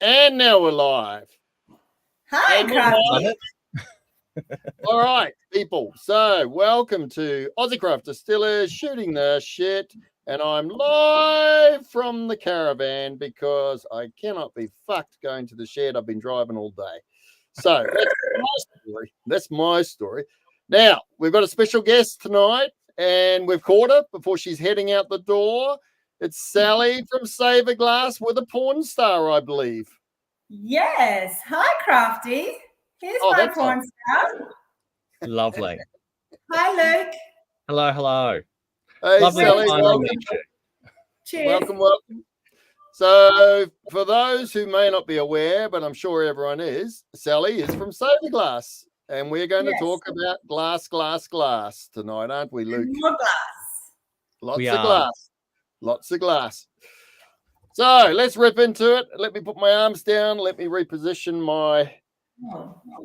And now we're live. Hi, Crafty. All right, people. So welcome to Aussie Craft Distillers Shooting the Shit. And I'm live from the caravan because I cannot be fucked going to the shed. I've been driving all day. So that's my story. Now, we've got a special guest tonight, and we've caught her before she's heading out the door. It's Sally from Saverglass with a porn star, I believe. Yes. Hi, Crafty. Here's my porn star. Lovely. Hi, Luke. Hello. Hey, Lovely Sally. to Welcome. meet you. Cheers. Welcome. So, for those who may not be aware, but I'm sure everyone is, Sally is from Saverglass, and we're going to talk about glass tonight, aren't we, Luke? More glass. Lots of glass. So, let's rip into it. Let me put my arms down. Let me reposition my...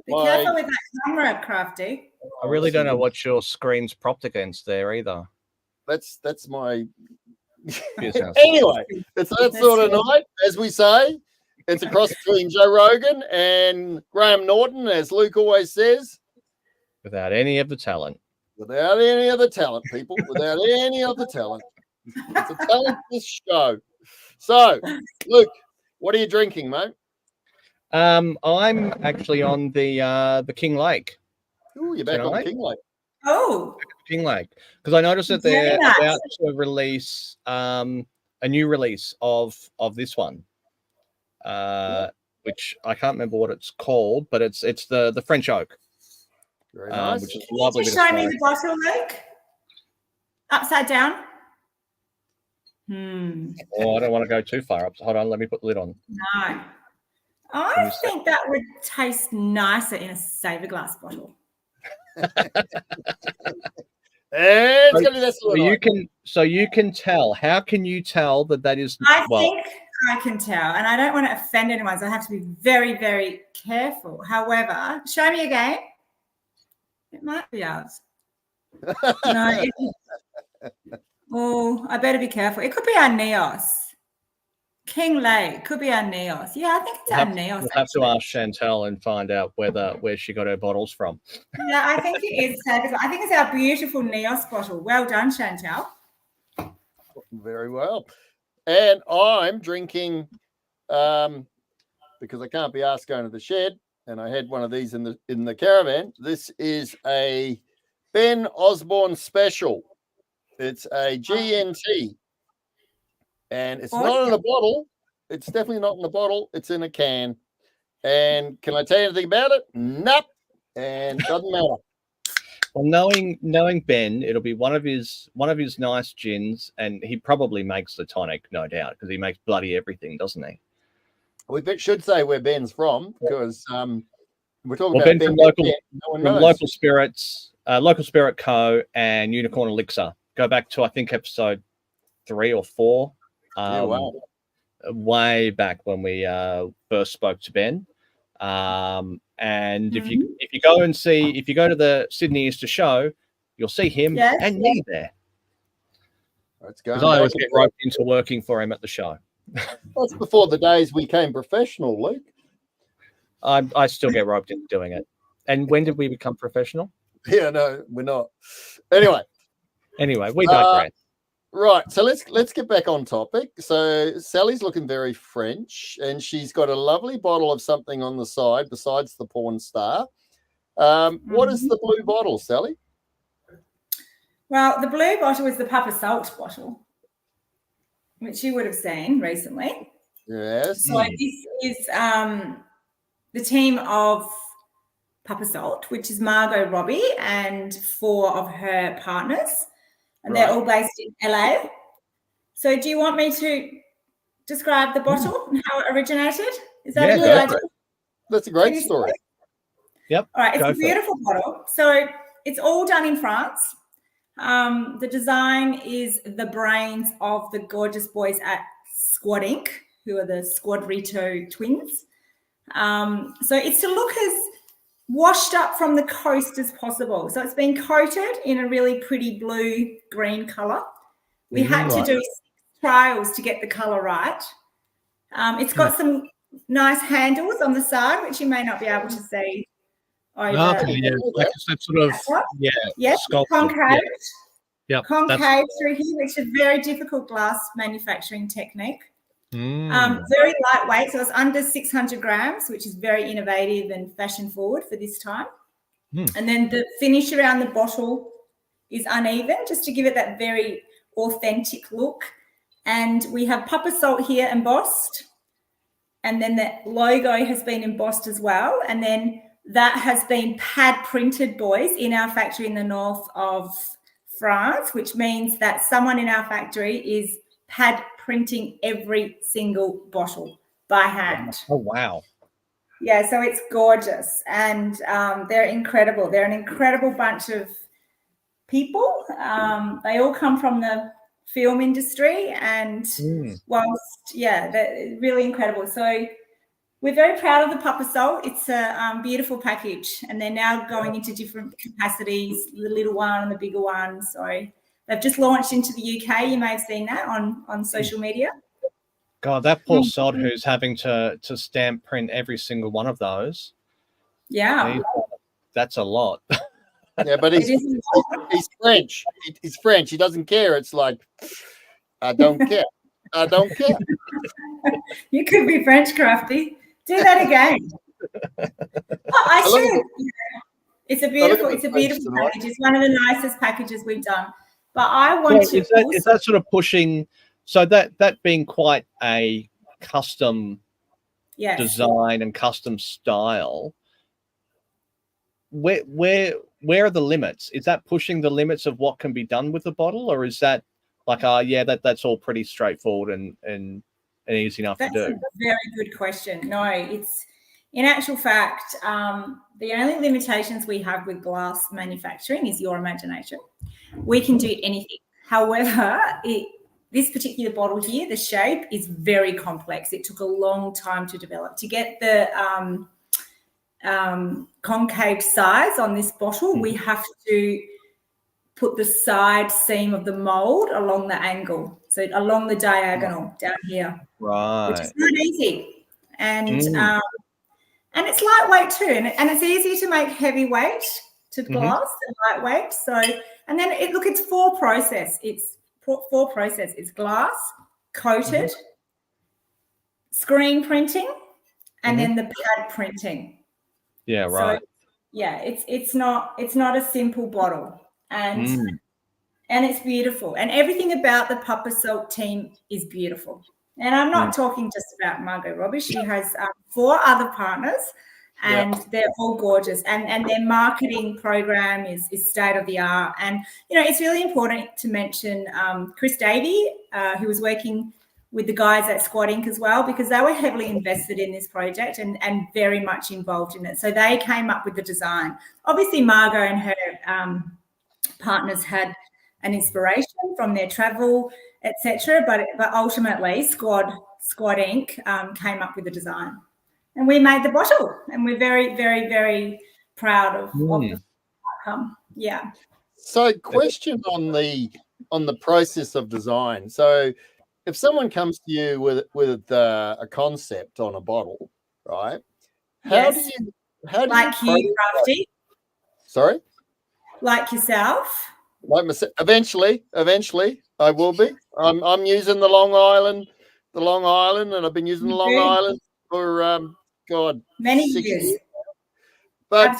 Be careful with that camera, Crafty. I really don't know what your screen's propped against there either. That's my... Business. Anyway, it's that sort of night, as we say. It's a cross between Joe Rogan and Graham Norton, as Luke always says. Without any of the talent. Without any of the talent, people. Without any of the talent. It's a talentless show. So, Luke, what are you drinking, mate? I'm actually on the King Lake. Oh, you're back on King Lake. Oh, King Lake, because I noticed that they're about to release a new release of this one, which I can't remember what it's called, but it's the French Oak. Very nice. Which is lovely. Just show me the bottle, Luke. Upside down. Oh, I don't want to go too far up. Hold on, let me put the lid on. No. I think that would taste nicer in a Saverglass bottle. So you can tell. How can you tell that is? I think I can tell, and I don't want to offend anyone, so I have to be very, very careful. However, show me again. It might be ours. No. I better be careful. It could be our Neos. King Lake could be our Neos. Yeah, I think it's our Neos. We'll have to ask Chantel and find out where she got her bottles from. Yeah, I think it is. I think it's our beautiful Neos bottle. Well done, Chantel. Very well. And I'm drinking because I can't be asked going to the shed, and I had one of these in the caravan. This is a Ben Osborne Special. It's a GNT. And it's not in a bottle. It's definitely not in a bottle. It's in a can. And can I tell you anything about it? Nope. And doesn't matter. Well, knowing Ben, it'll be one of his nice gins, and he probably makes the tonic, no doubt, because he makes bloody everything, doesn't he? We should say where Ben's from, because we're talking about Ben from Local Spirits, Local Spirit Co. and Unicorn Elixir. Go back to, I think, episode 3 or 4. Way back when we first spoke to Ben. And if you go to the Sydney Easter show, you'll see him and me there. Because I always get roped into working for him at the show. That's before the days we came professional, Luke. I still get roped into doing it. And when did we become professional? Yeah, no, we're not. Anyway, we digress. Right, so let's get back on topic. So Sally's looking very French, and she's got a lovely bottle of something on the side besides the porn star. What is the blue bottle, Sally? Well, the blue bottle is the Papa Salt bottle, which you would have seen recently. Yes. So this is the team of Papa Salt, which is Margot Robbie and 4 of her partners. And they're all based in LA. So do you want me to describe the bottle and how it originated? Is that a good idea? That's a great story. Yep. All right. It's a beautiful bottle. So it's all done in France. The design is the brains of the gorgeous boys at Squad Inc., who are the Squadrito twins. So it's to look as washed up from the coast as possible. So it's been coated in a really pretty blue-green colour. We had to do trials to get the colour right. It's got some nice handles on the side, which you may not be able to see. Okay, yeah, like that sort of, sculpted. Concave. Yeah. Concave through here, which is a very difficult glass manufacturing technique. Mm. Very lightweight, so it's under 600 grams, which is very innovative and fashion forward for this time. And then the finish around the bottle is uneven, just to give it that very authentic look. And we have Papa Salt here embossed, and then the logo has been embossed as well. And then that has been pad printed, boys, in our factory in the north of France, which means that someone in our factory is pad printing every single bottle by hand. Oh, wow. Yeah, so it's gorgeous, and they're incredible. They're an incredible bunch of people. They all come from the film industry, and they're really incredible. So we're very proud of the Papa Salt. It's a beautiful package, and they're now going into different capacities, the little one and the bigger one. So they've just launched into the UK. You may have seen that on social media. God, that poor sod who's having to stamp print every single one of those. Yeah. That's a lot. Yeah, but he's French. He's French. He doesn't care. It's like, I don't care. I don't care. You could be French, Crafty. Do that again. It's a beautiful package. It's one of the nicest packages we've done. But I want to. Is that sort of pushing? So that being quite a custom design and custom style. Where are the limits? Is that pushing the limits of what can be done with the bottle, or is that like, that's all pretty straightforward and easy enough to do? That's a very good question. No, it's in actual fact, the only limitations we have with glass manufacturing is your imagination. We can do anything. However, this particular bottle here, the shape is very complex. It took a long time to develop. To get the concave size on this bottle, we have to put the side seam of the mold along the angle, so along the diagonal down here, which is not easy. And it's lightweight too, and it's easy to make heavyweight to glass and lightweight. So, and then it's four process. It's glass coated, screen printing, and then the pad printing. Yeah, right. So, yeah, it's not a simple bottle, and it's beautiful, and everything about the Papa Salt team is beautiful. And I'm not talking just about Margot Robbie. She has 4 other partners, and they're all gorgeous, and their marketing program is state of the art. And it's really important to mention Chris Davey, who was working with the guys at Squad Inc. as well, because they were heavily invested in this project and very much involved in it. So they came up with the design. Obviously, Margot and her partners had an inspiration from their travel, etc. But ultimately, Squad Inc. Came up with the design, and we made the bottle, and we're very, very, very proud of the outcome. Yeah. So, question on the process of design. So, if someone comes to you with a concept on a bottle, right? How do you Crafty? Sorry? Like yourself? Like myself. Eventually, I will be. I'm using the Long Island, and I've been using the Long Island for many years. But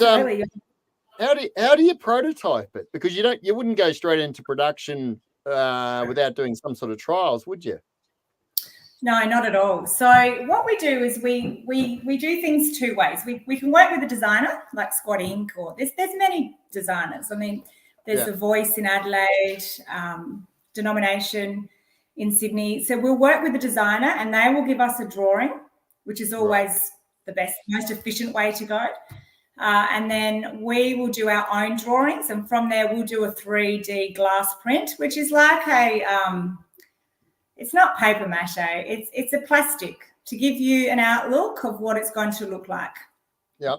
how do you prototype it? Because you wouldn't go straight into production without doing some sort of trials, would you? No, not at all. So what we do is we do things 2 ways. We can work with a designer like Squad Inc. or there's many designers. I mean, there's The Voice in Adelaide, Denomination in Sydney. So we'll work with the designer, and they will give us a drawing, which is always the best, most efficient way to go. And then we will do our own drawings, and from there we'll do a 3D glass print, which is like it's not paper mache, it's a plastic to give you an outlook of what it's going to look like. Yep.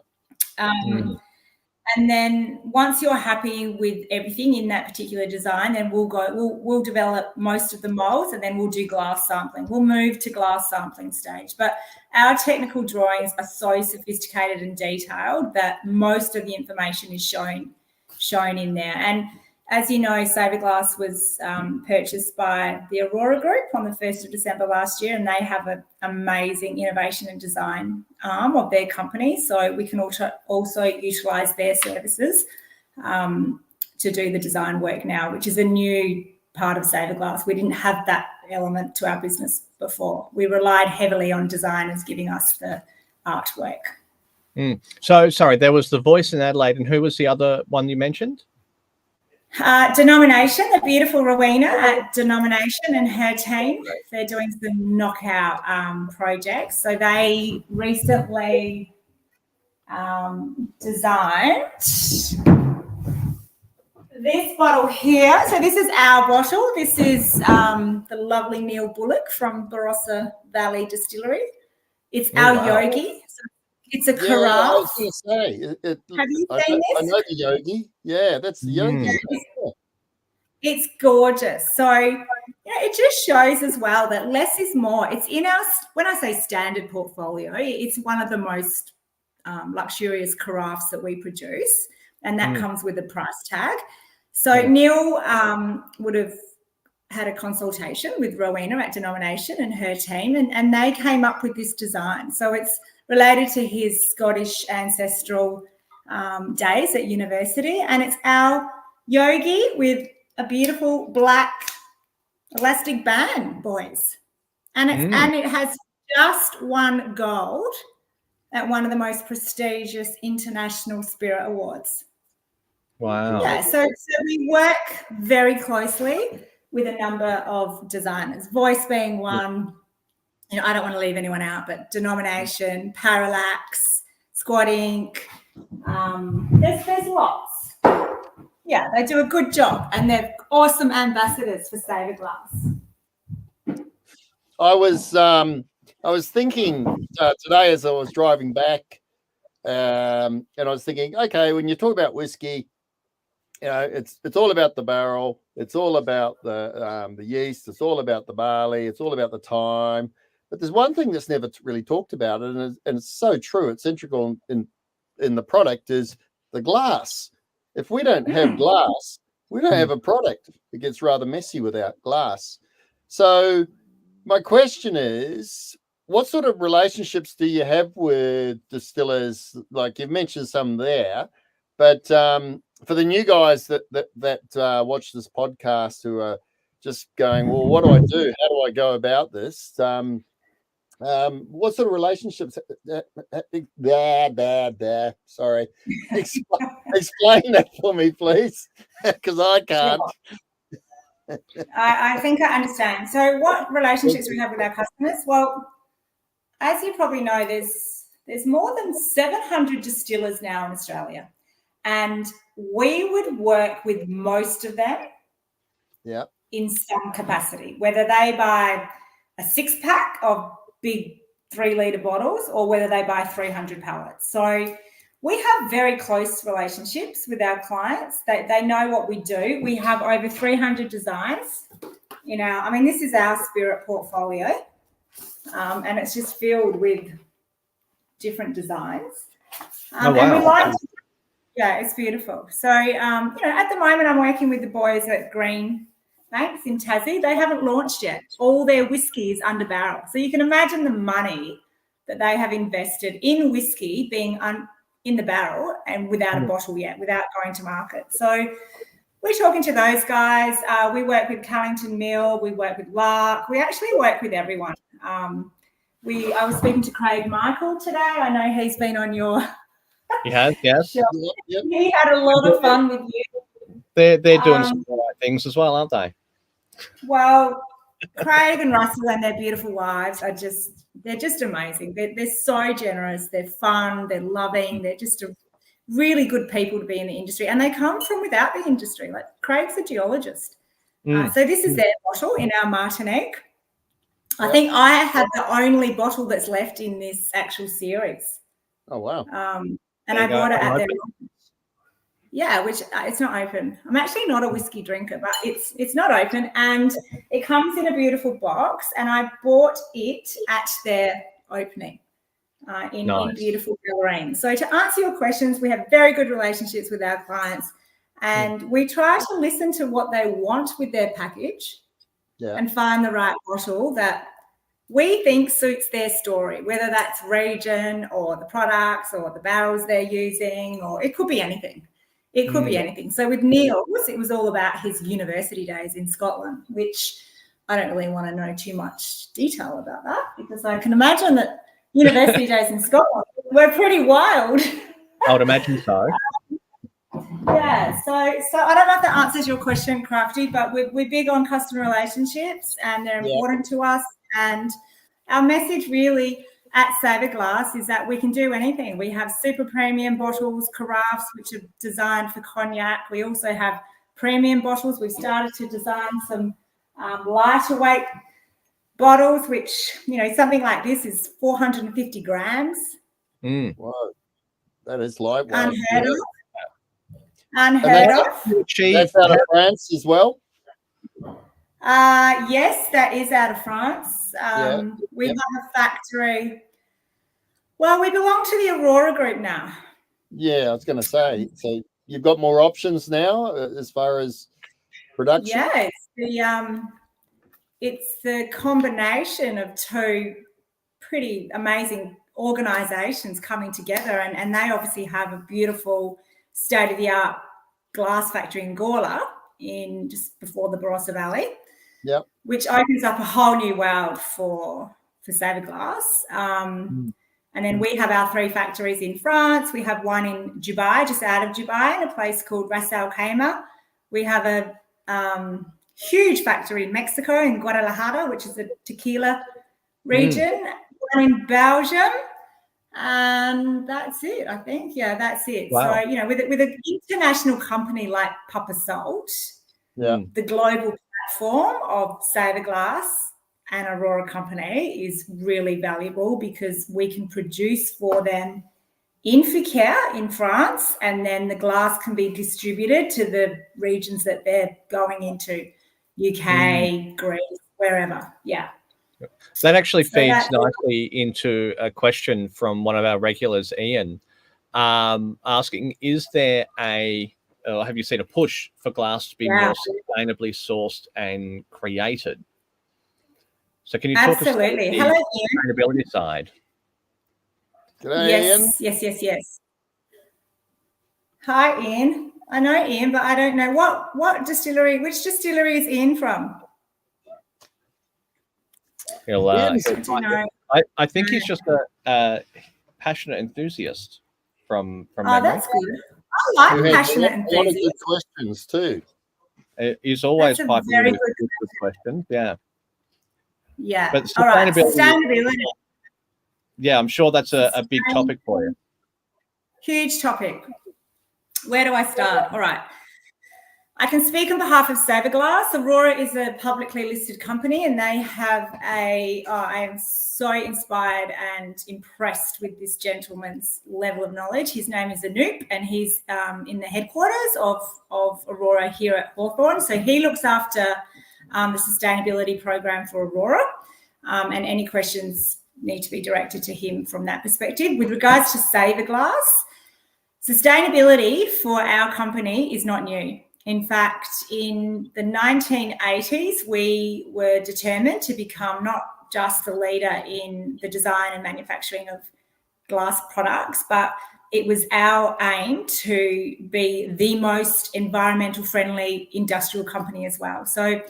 And then once you're happy with everything in that particular design, then we'll develop most of the molds, and then we'll do glass sampling. We'll move to glass sampling stage. But our technical drawings are so sophisticated and detailed that most of the information is shown in there. And as you know, Saverglass was purchased by the Aurora Group on the 1st of December last year, and they have an amazing innovation and design arm of their company. So we can also utilise their services to do the design work now, which is a new part of Saverglass. We didn't have that element to our business before. We relied heavily on designers giving us the artwork. So, sorry, there was the Voice in Adelaide, and who was the other one you mentioned? Denomination, the beautiful Rowena at Denomination and her team. They're doing some knockout projects. So they recently designed this bottle here. So this is our bottle. This is the lovely Neil Bullock from Barossa Valley Distillery. It's our Yogi. So it's a carafe. I was going to say. Have you seen this? I know the Yogi. Yeah, that's the Yogi. It's gorgeous. So, it just shows as well that less is more. It's in our, when I say standard portfolio, it's one of the most luxurious carafes that we produce, and that comes with a price tag. So Neil would have had a consultation with Rowena at Denomination and her team, and they came up with this design. So it's related to his Scottish ancestral days at university, and it's our Yogi with a beautiful black elastic band, boys. And it has just won gold at one of the most prestigious international spirit awards. Wow. Yeah, so we work very closely with a number of designers, Voice being one. I don't want to leave anyone out, but Denomination, Parallax, Squad Inc. There's lots. Yeah, they do a good job, and they're awesome ambassadors for Saverglass. I was thinking today as I was driving back, and I was thinking, okay, when you talk about whiskey, it's all about the barrel, it's all about the yeast, it's all about the barley, it's all about the time. But there's one thing that's never really talked about, and it's so true. It's integral in the product is the glass. If we don't have glass, we don't have a product. It gets rather messy without glass. So my question is, what sort of relationships do you have with distillers? Like you've mentioned some there, but for the new guys that watch this podcast who are just going, well, what do I do? How do I go about this? What sort of relationships? Sorry, explain that for me, please, because I can't. I think I understand. So, what relationships we have with our customers? Well, as you probably know, there's more than 700 distillers now in Australia, and we would work with most of them. Yeah. In some capacity, whether they buy a 6-pack of big 3-litre bottles or whether they buy 300 pallets. So we have very close relationships with our clients. They know what we do. We have over 300 designs this is our spirit portfolio, and it's just filled with different designs. And we like to, it's beautiful. So, at the moment I'm working with the boys at Green Banks in Tassie. They haven't launched yet. All their whiskey is under barrel. So you can imagine the money that they have invested in whiskey being in the barrel and without a bottle yet, without going to market. So we're talking to those guys. We work with Callington Mill. We work with Lark. We actually work with everyone. I was speaking to Craig Michael today. I know he's been on your He has, yes. show. Yep. He had a lot of fun with you. They're doing some right things as well, aren't they? Well, Craig and Russell and their beautiful wives they're just amazing. They're so generous. They're fun. They're loving. They're just really good people to be in the industry, and they come from without the industry. Like Craig's a geologist. So this is their bottle in our Martinique. I think I have the only bottle that's left in this actual series. Oh, wow. And I bought it at their launch. Yeah, which it's not open. I'm actually not a whiskey drinker, but it's not open, and it comes in a beautiful box. And I bought it at their opening in beautiful Bellarine. So to answer your questions, we have very good relationships with our clients, and we try to listen to what they want with their package and find the right bottle that we think suits their story, whether that's region or the products or the barrels they're using, or it could be anything. It could be anything. So with Neil's, it was all about his university days in Scotland, which I don't really want to know too much detail about that, because I can imagine that university days in Scotland were pretty wild. I would imagine so. Yeah, so I don't know if that answers your question, Crafty, but we're big on customer relationships, and they're important to us. And our message really at Saverglass is that we can do anything. We have super premium bottles, carafes, which are designed for cognac. We also have premium bottles. We've started to design some lighter weight bottles, which, something like this is 450 grams. Wow, that is lightweight. Unheard of. Unheard of. That's out of France as well? Yes, that is out of France. We have a factory. Well, we belong to the Aurora Group now. Yeah, I was going to say. So you've got more options now as far as production? Yeah, it's the combination of two pretty amazing organisations coming together, and they obviously have a beautiful state-of-the-art glass factory in Gawler, in just before the Barossa Valley. Yep. Which opens up a whole new world for Saverglass. And then we have our 3 factories in France. We have one in Dubai, just out of Dubai, in a place called Ras Al Khaimah. We have a huge factory in Mexico, in Guadalajara, which is a tequila region. One in Belgium. And that's it, I think. Yeah, that's it. Wow. So, with an international company like Papa Salt, the global platform of Saverglass and Aurora Company is really valuable, because we can produce for them in Fouquet in France, and then the glass can be distributed to the regions that they're going into, UK, Greece, wherever. Yeah. That actually feeds nicely into a question from one of our regulars, Ian, asking, is there have you seen a push for glass to be more sustainably sourced and created? So can you talk us about the sustainability side? Yes, Ian. Yes. Hi, Ian. I know Ian, but I don't know which distillery is Ian from? I think he's just a passionate enthusiast from memory. That's good. I like passionate enthusiasts. Good questions too. He's always piping in with good questions. Yeah. Yeah. But sustainability. Yeah, I'm sure that's a big topic for you. Huge topic. Where do I start? All right. I can speak on behalf of Saverglass. Aurora is a publicly listed company, and they have I am so inspired and impressed with this gentleman's level of knowledge. His name is Anoop, and he's in the headquarters of Aurora here at Hawthorn. So he looks after the sustainability program for Aurora, and any questions need to be directed to him from that perspective. With regards to Saverglass, sustainability for our company is not new. In fact, in the 1980s, we were determined to become not just the leader in the design and manufacturing of glass products, but it was our aim to be the most environmental friendly industrial company as well. So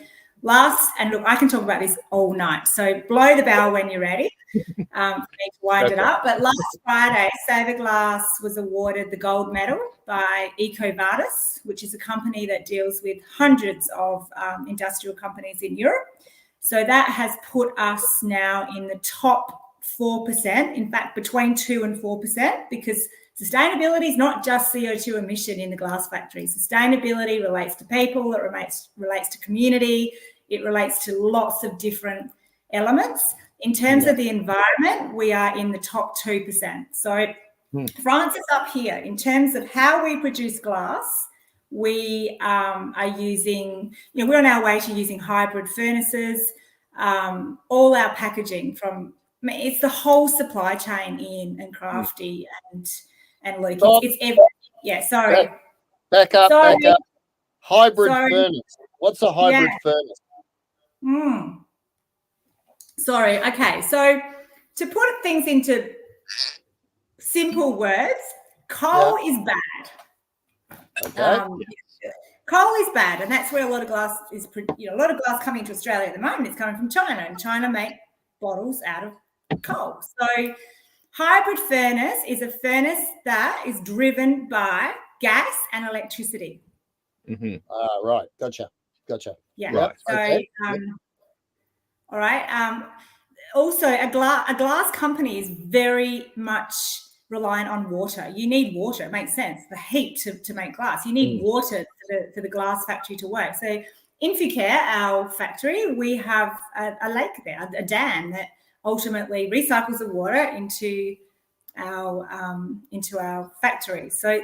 and look, I can talk about this all night, so blow the bell when you're ready for me to wind it up. But last Friday, Saverglass was awarded the gold medal by EcoVadis, which is a company that deals with hundreds of industrial companies in Europe. So that has put us now in the top 4%, in fact, between 2 and 4%, because sustainability is not just CO2 emission in the glass factory. Sustainability relates to people, it relates to community, it relates to lots of different elements. In terms of the environment, we are in the top 2%. So France is up here in terms of how we produce glass. We are using, we're on our way to using hybrid furnaces. All our packaging it's the whole supply chain in Crafty and Luke. It's everything. Yeah, sorry. Back up. Hybrid furnace. What's a hybrid furnace? Sorry. Okay. So to put things into simple words, coal is bad. Okay. Coal is bad, and that's where a lot of glass is. A lot of glass coming to Australia at the moment is coming from China, and China make bottles out of coal. So hybrid furnace is a furnace that is driven by gas and electricity. Right. Gotcha. Yeah. Right. So, okay. All right. Also, a glass company is very much reliant on water. You need water. It makes sense. The heat to make glass. You need water for the glass factory to work. So in Fouquet, our factory, we have a lake there, a dam that ultimately recycles the water into our factory. So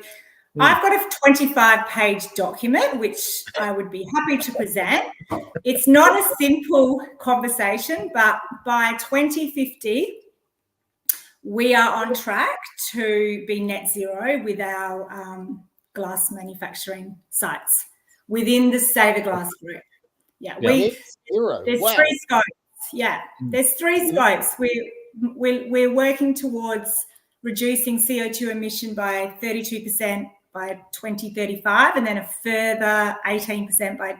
I've got a 25-page document, which I would be happy to present. It's not a simple conversation, but by 2050, we are on track to be net zero with our glass manufacturing sites within the Saverglass group. Yeah, net zero. There's 3 scopes. Yeah, there's 3 scopes. We're working towards reducing CO2 emission by 32% by 2035, and then a further 18% by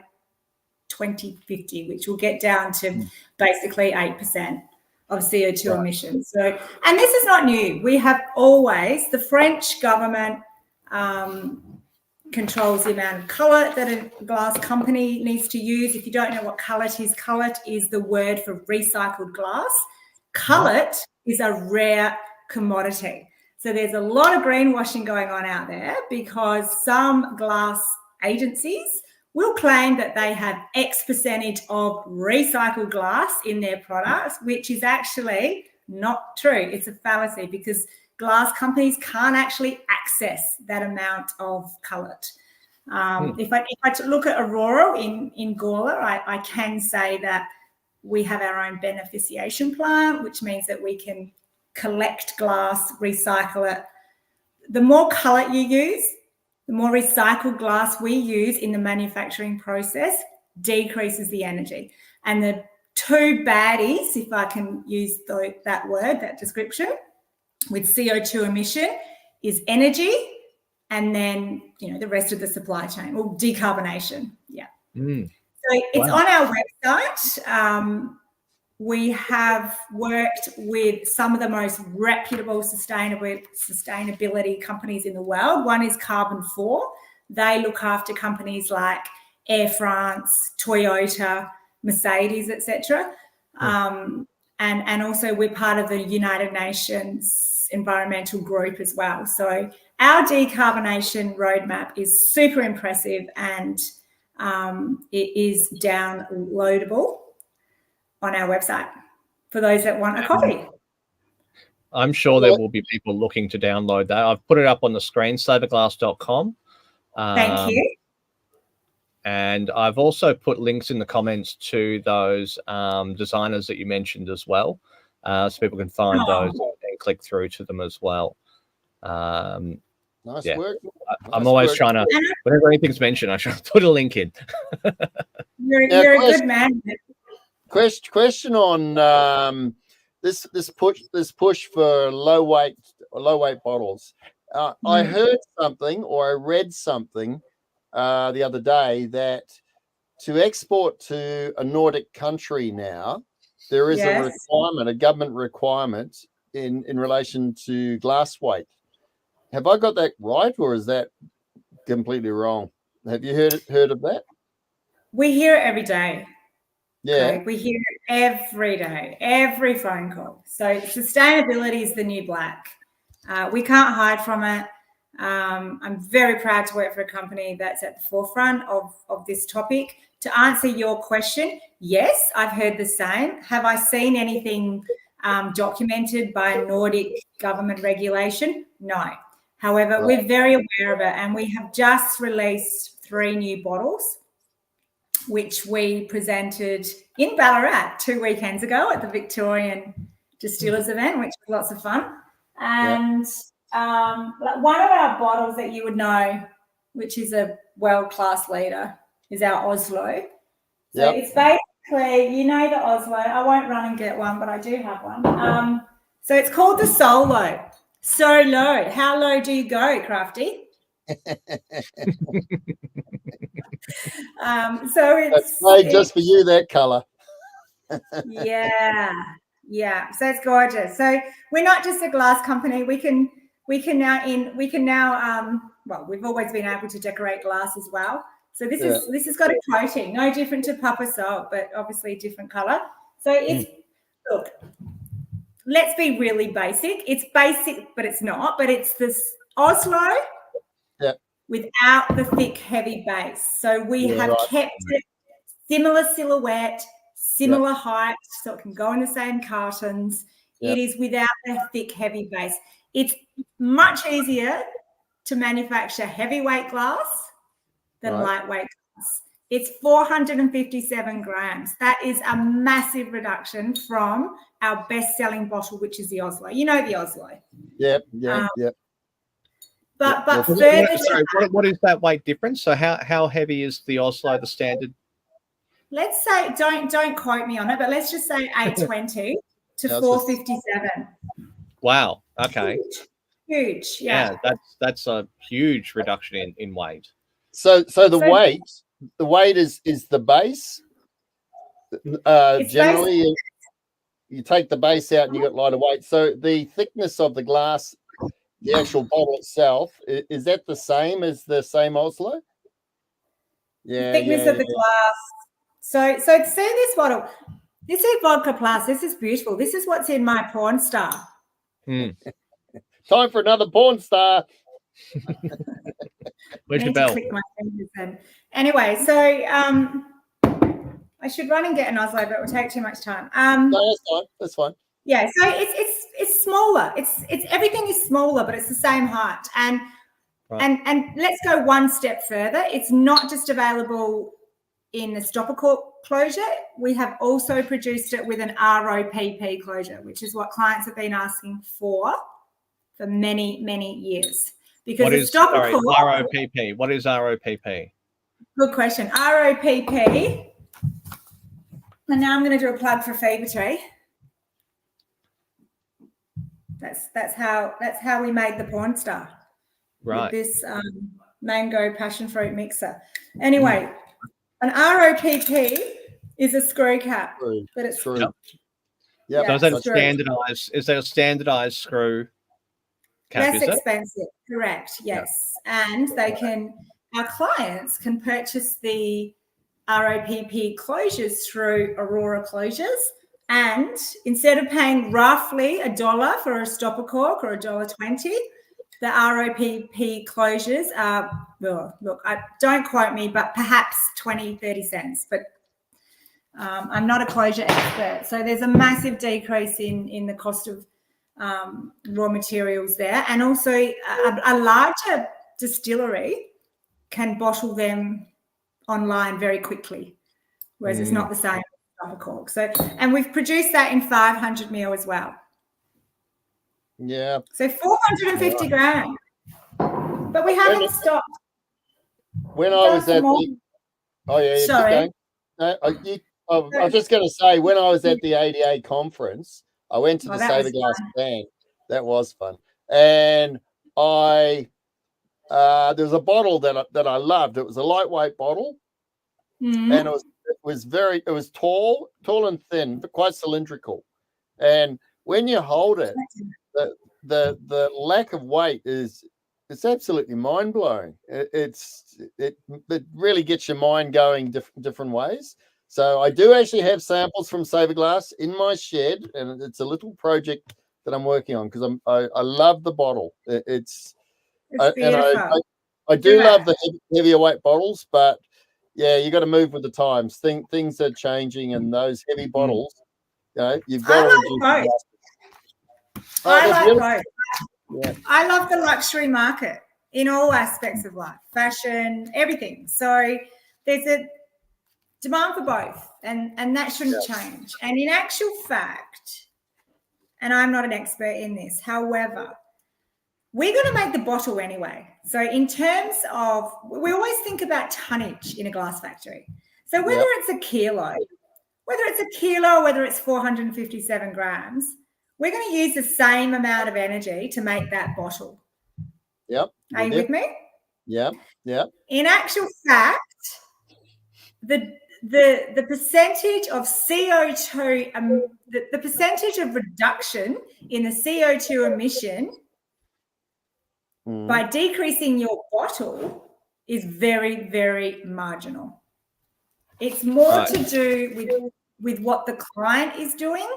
2050, which will get down to basically 8% of CO2 emissions. So, and this is not new. We have always, the French government controls the amount of cullet that a glass company needs to use. If you don't know what cullet is the word for recycled glass. Cullet is a rare commodity. So there's a lot of greenwashing going on out there because some glass agencies will claim that they have X percentage of recycled glass in their products, which is actually not true. It's a fallacy because glass companies can't actually access that amount of cullet. If I look at Aurora in Gawler, I can say that we have our own beneficiation plant, which means that we can collect glass, recycle it. The more cullet you use, the more recycled glass we use in the manufacturing process decreases the energy. And the 2 baddies, if I can use that word, that description, with CO2 emission is energy and then, the rest of the supply chain, or decarbonation. Yeah. So it's on our website. We have worked with some of the most reputable sustainability companies in the world. One is Carbon 4. They look after companies like Air France, Toyota, Mercedes, etc. And also we're part of the United Nations environmental group as well. So our decarbonation roadmap is super impressive, and it is downloadable on our website for those that want a copy. I'm sure there will be people looking to download that. I've put it up on the screen, saverglass.com. Thank you. And I've also put links in the comments to those designers that you mentioned as well, so people can find those and click through to them as well. Nice work. I'm always trying to, whenever anything's mentioned, I try to put a link in. You're a good man. Question on this push for low weight bottles. I heard something, or I read something the other day, that to export to a Nordic country now, there is a requirement, a government requirement in relation to glass weight. Have I got that right, or is that completely wrong? Have you heard of that? We hear it every day. Yeah. Okay? We hear it every day, every phone call. So sustainability is the new black. We can't hide from it. I'm very proud to work for a company that's at the forefront of this topic. To answer your question, yes, I've heard the same. Have I seen anything documented by Nordic government regulation? No. However, Right. we're very aware of it, and we have just released 3 new bottles, which we presented in Ballarat 2 weekends ago at the Victorian Distillers event, which was lots of fun. And one of our bottles that you would know, which is a world-class leader, is our Oslo. So it's basically, you know, the Oslo. I won't run and get one, but I do have one. So it's called the Solo. So low. How low do you go, Crafty? So it's made just for you, that color. yeah. So it's gorgeous. So we're not just a glass company. We can now well, we've always been able to decorate glass as well. So this has got a coating, no different to Papa Salt, but obviously a different color. So it's look, let's be really basic. It's basic, but it's not. But it's this Oslo without the thick, heavy base. So we have kept it similar silhouette, similar height, so it can go in the same cartons. It is without the thick, heavy base. It's much easier to manufacture heavyweight glass than lightweight glass. It's 457 grams. That is a massive reduction from our best-selling bottle, which is the Oslo. You know the Oslo. Yep. But further, sorry, what is that weight difference? So how heavy is the Oslo, the standard? Let's say, don't quote me on it, but let's just say 820 to 457. Wow. Okay. Huge. Yeah. That's a huge reduction in weight. So the weight is the base. Generally, you take the base out and you got lighter weight. So the thickness of the glass, the actual bottle itself, is that the same as the same Oslo? Yeah. The thickness of the glass. So see this bottle. This is Vodka Plus. This is beautiful. This is what's in my porn star. Time for another porn star. Where's your bell? Click my fingers then. Anyway, so I should run and get an Oslo, but it will take too much time. No, that's fine. Yeah, so it's smaller. It's everything is smaller, but it's the same height. And let's go one step further. It's not just available in the stopper cork closure. We have also produced it with an ROPP closure, which is what clients have been asking for many, many years. Because what is ROPP? What is ROPP? Good question. ROPP. And now I'm going to do a plug for Fever Tree. That's how we made the porn star. Right. With this mango passion fruit mixer. Anyway, an ROPP is a screw cap, but it's screw. Yeah. So is that a standardized screw cap? Less expensive, correct? Yes, and our clients can purchase the ROPP closures through Aurora Closures, and instead of paying roughly $1 for a stopper cork or $1.20, the ROPP closures are, well, look, don't quote me, but perhaps 20-30 cents. But I'm not a closure expert, so there's a massive decrease in the cost of raw materials there, and also a larger distillery can bottle them online very quickly, whereas it's not the same as stopper cork. So, and we've produced that in 500 ml as well. Yeah. So 450 grams, but we haven't stopped. When I was at the, sorry. No, I was just going to say, when I was at the ADA conference, I went to the Saverglass stand. That was fun, and there was a bottle that I loved. It was a lightweight bottle, and it was tall and thin, but quite cylindrical. And when you hold it, the lack of weight it's absolutely mind blowing. It really gets your mind going different ways. So I do actually have samples from Saverglass in my shed, and it's a little project that I'm working on because I love the bottle. It's beautiful. I do love the heavier weight bottles, but yeah, you got to move with the times. Things are changing, and those heavy bottles, you've got to reduce. I like both. Yeah. I love the luxury market in all aspects of life, fashion, everything. So there's a demand for both, and that shouldn't change. And in actual fact, and I'm not an expert in this, however, we're going to make the bottle anyway. So in terms of, we always think about tonnage in a glass factory. So whether it's a kilo, whether it's 457 grams, we're going to use the same amount of energy to make that bottle. Yep. Are you with me? Yep. Yep. In actual fact, the percentage of CO2, the percentage of reduction in the CO2 emission by decreasing your bottle is very, very marginal. It's more to do with what the client is doing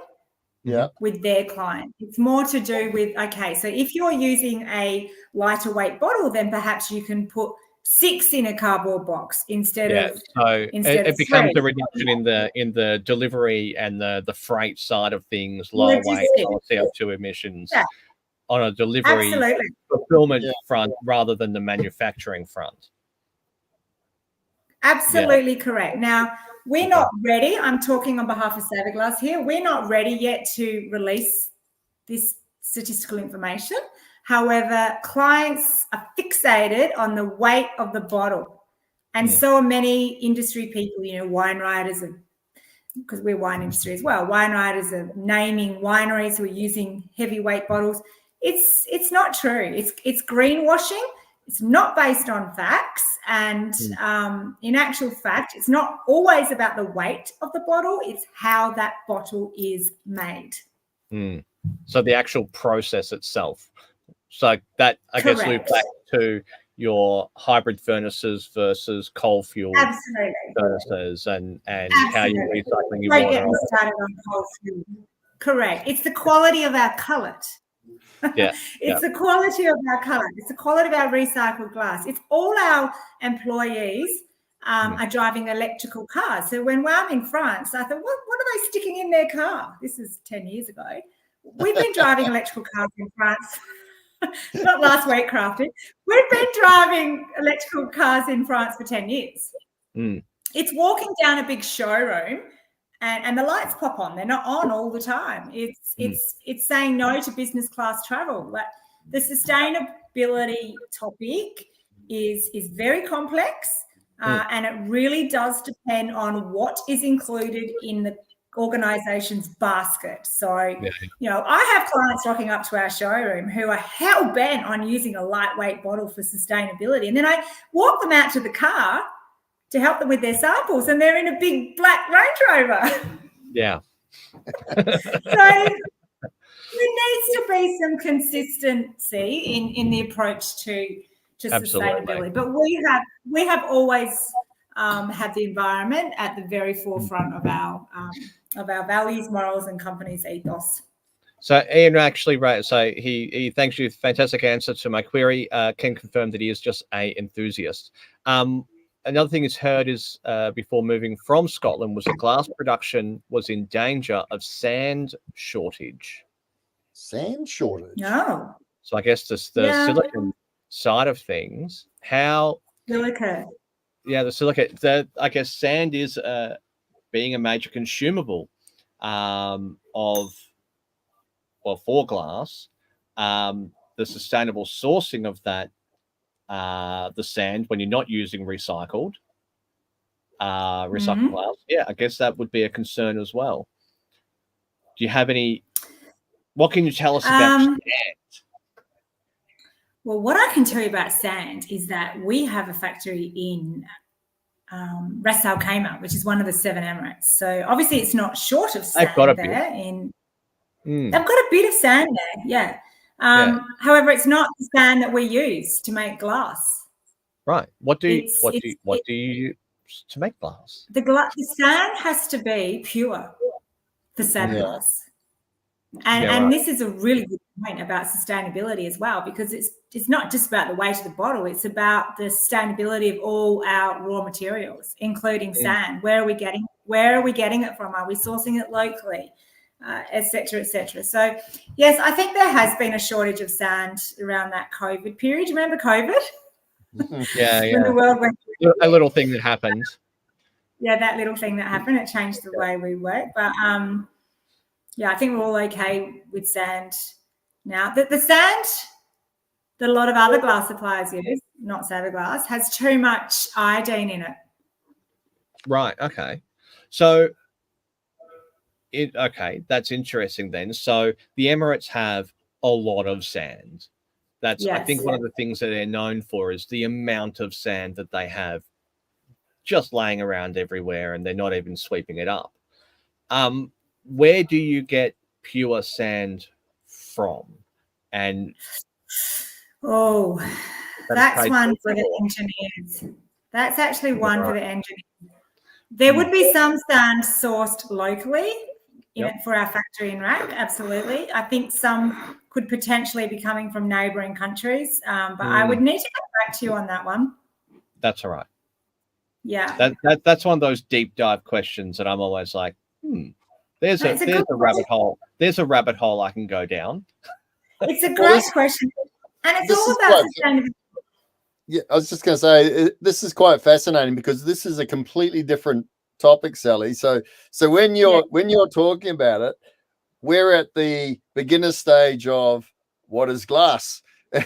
with their client. It's more to do with, okay, so if you're using a lighter weight bottle, then perhaps you can put 6 in a cardboard box instead of it becomes 3. A reduction in the delivery and the freight side of things, lower weight, lower CO2 emissions on a delivery fulfillment front rather than the manufacturing front. Absolutely correct. Now, we're not ready. I'm talking on behalf of Saverglass here. We're not ready yet to release this statistical information. However, clients are fixated on the weight of the bottle. And so are many industry people, wine writers, because we're wine industry as well. Wine writers are naming wineries who are using heavyweight bottles. It's not true. It's greenwashing. It's not based on facts. And in actual fact, it's not always about the weight of the bottle. It's how that bottle is made. So the actual process itself. So that, I guess, loop back to your hybrid furnaces versus coal fuel furnaces and how you're recycling your water. Getting started on coal fuel. Correct. It's the quality of our cullet. It's the quality of our cullet. It's the quality of our recycled glass. It's all our employees are driving electrical cars. So when I'm in France, I thought, what are they sticking in their car? This is 10 years ago. We've been driving electrical cars in France. Not last week, Crafty. We've been driving electrical cars in France for 10 years. It's walking down a big showroom and the lights pop on. They're not on all the time. It's saying no to business class travel. But the sustainability topic is very complex and it really does depend on what is included in the organization's basket. So, I have clients rocking up to our showroom who are hell bent on using a lightweight bottle for sustainability. And then I walk them out to the car to help them with their samples, and they're in a big black Range Rover. Yeah. So there needs to be some consistency in the approach to sustainability. But we have always had the environment at the very forefront of our values, morals, and company's ethos. So Ian actually so he thanks you. Fantastic answer to my query. Can confirm that he is just an enthusiast. Another thing he's heard is before moving from Scotland was that glass production was in danger of sand shortage. Sand shortage? No. So I guess the silicon side of things, how... Silica. Yeah, the silica. I guess sand is being a major consumable for glass. The sustainable sourcing of that, the sand, when you're not using recycled glass, I guess that would be a concern as well. Do you have any? What can you tell us about sand? Well, what I can tell you about sand is that we have a factory in Ras Al Khaimah, which is one of the 7 Emirates. So obviously it's not short of sand there. They've got a bit of sand there, However, it's not the sand that we use to make glass. Right. What do you use to make glass? The sand has to be pure for Saverglass. And this is a really good point about sustainability as well, because it's not just about the weight of the bottle, it's about the sustainability of all our raw materials, including sand. Where are we getting it from? Are we sourcing it locally? et cetera, et cetera. So, yes, I think there has been a shortage of sand around that COVID period. Do you remember COVID? Yeah. When the world went through A little thing that happened. Yeah, that little thing that happened, it changed the way we work. But yeah, I think we're all okay with sand now. The sand that a lot of other glass suppliers use, not Saverglass, has too much iodine in it. Right. Okay. So that's interesting then. So the Emirates have a lot of sand. That's I think one of the things that they're known for is the amount of sand that they have just laying around everywhere, and they're not even sweeping it up. Where do you get pure sand from? And that's one for the engineers. That's actually one for the engineers. There would be some sand sourced locally for our factory in Iraq, absolutely. I think some could potentially be coming from neighbouring countries, but I would need to get back to you on that one. That's all right. Yeah. That's one of those deep dive questions that I'm always like, there's a rabbit hole. There's a rabbit hole I can go down. It's a great question. And it's all about sustainability. Yeah, I was just going to say, this is quite fascinating because this is a completely different topic, Sally. So when you're talking about it, we're at the beginner stage of what is glass,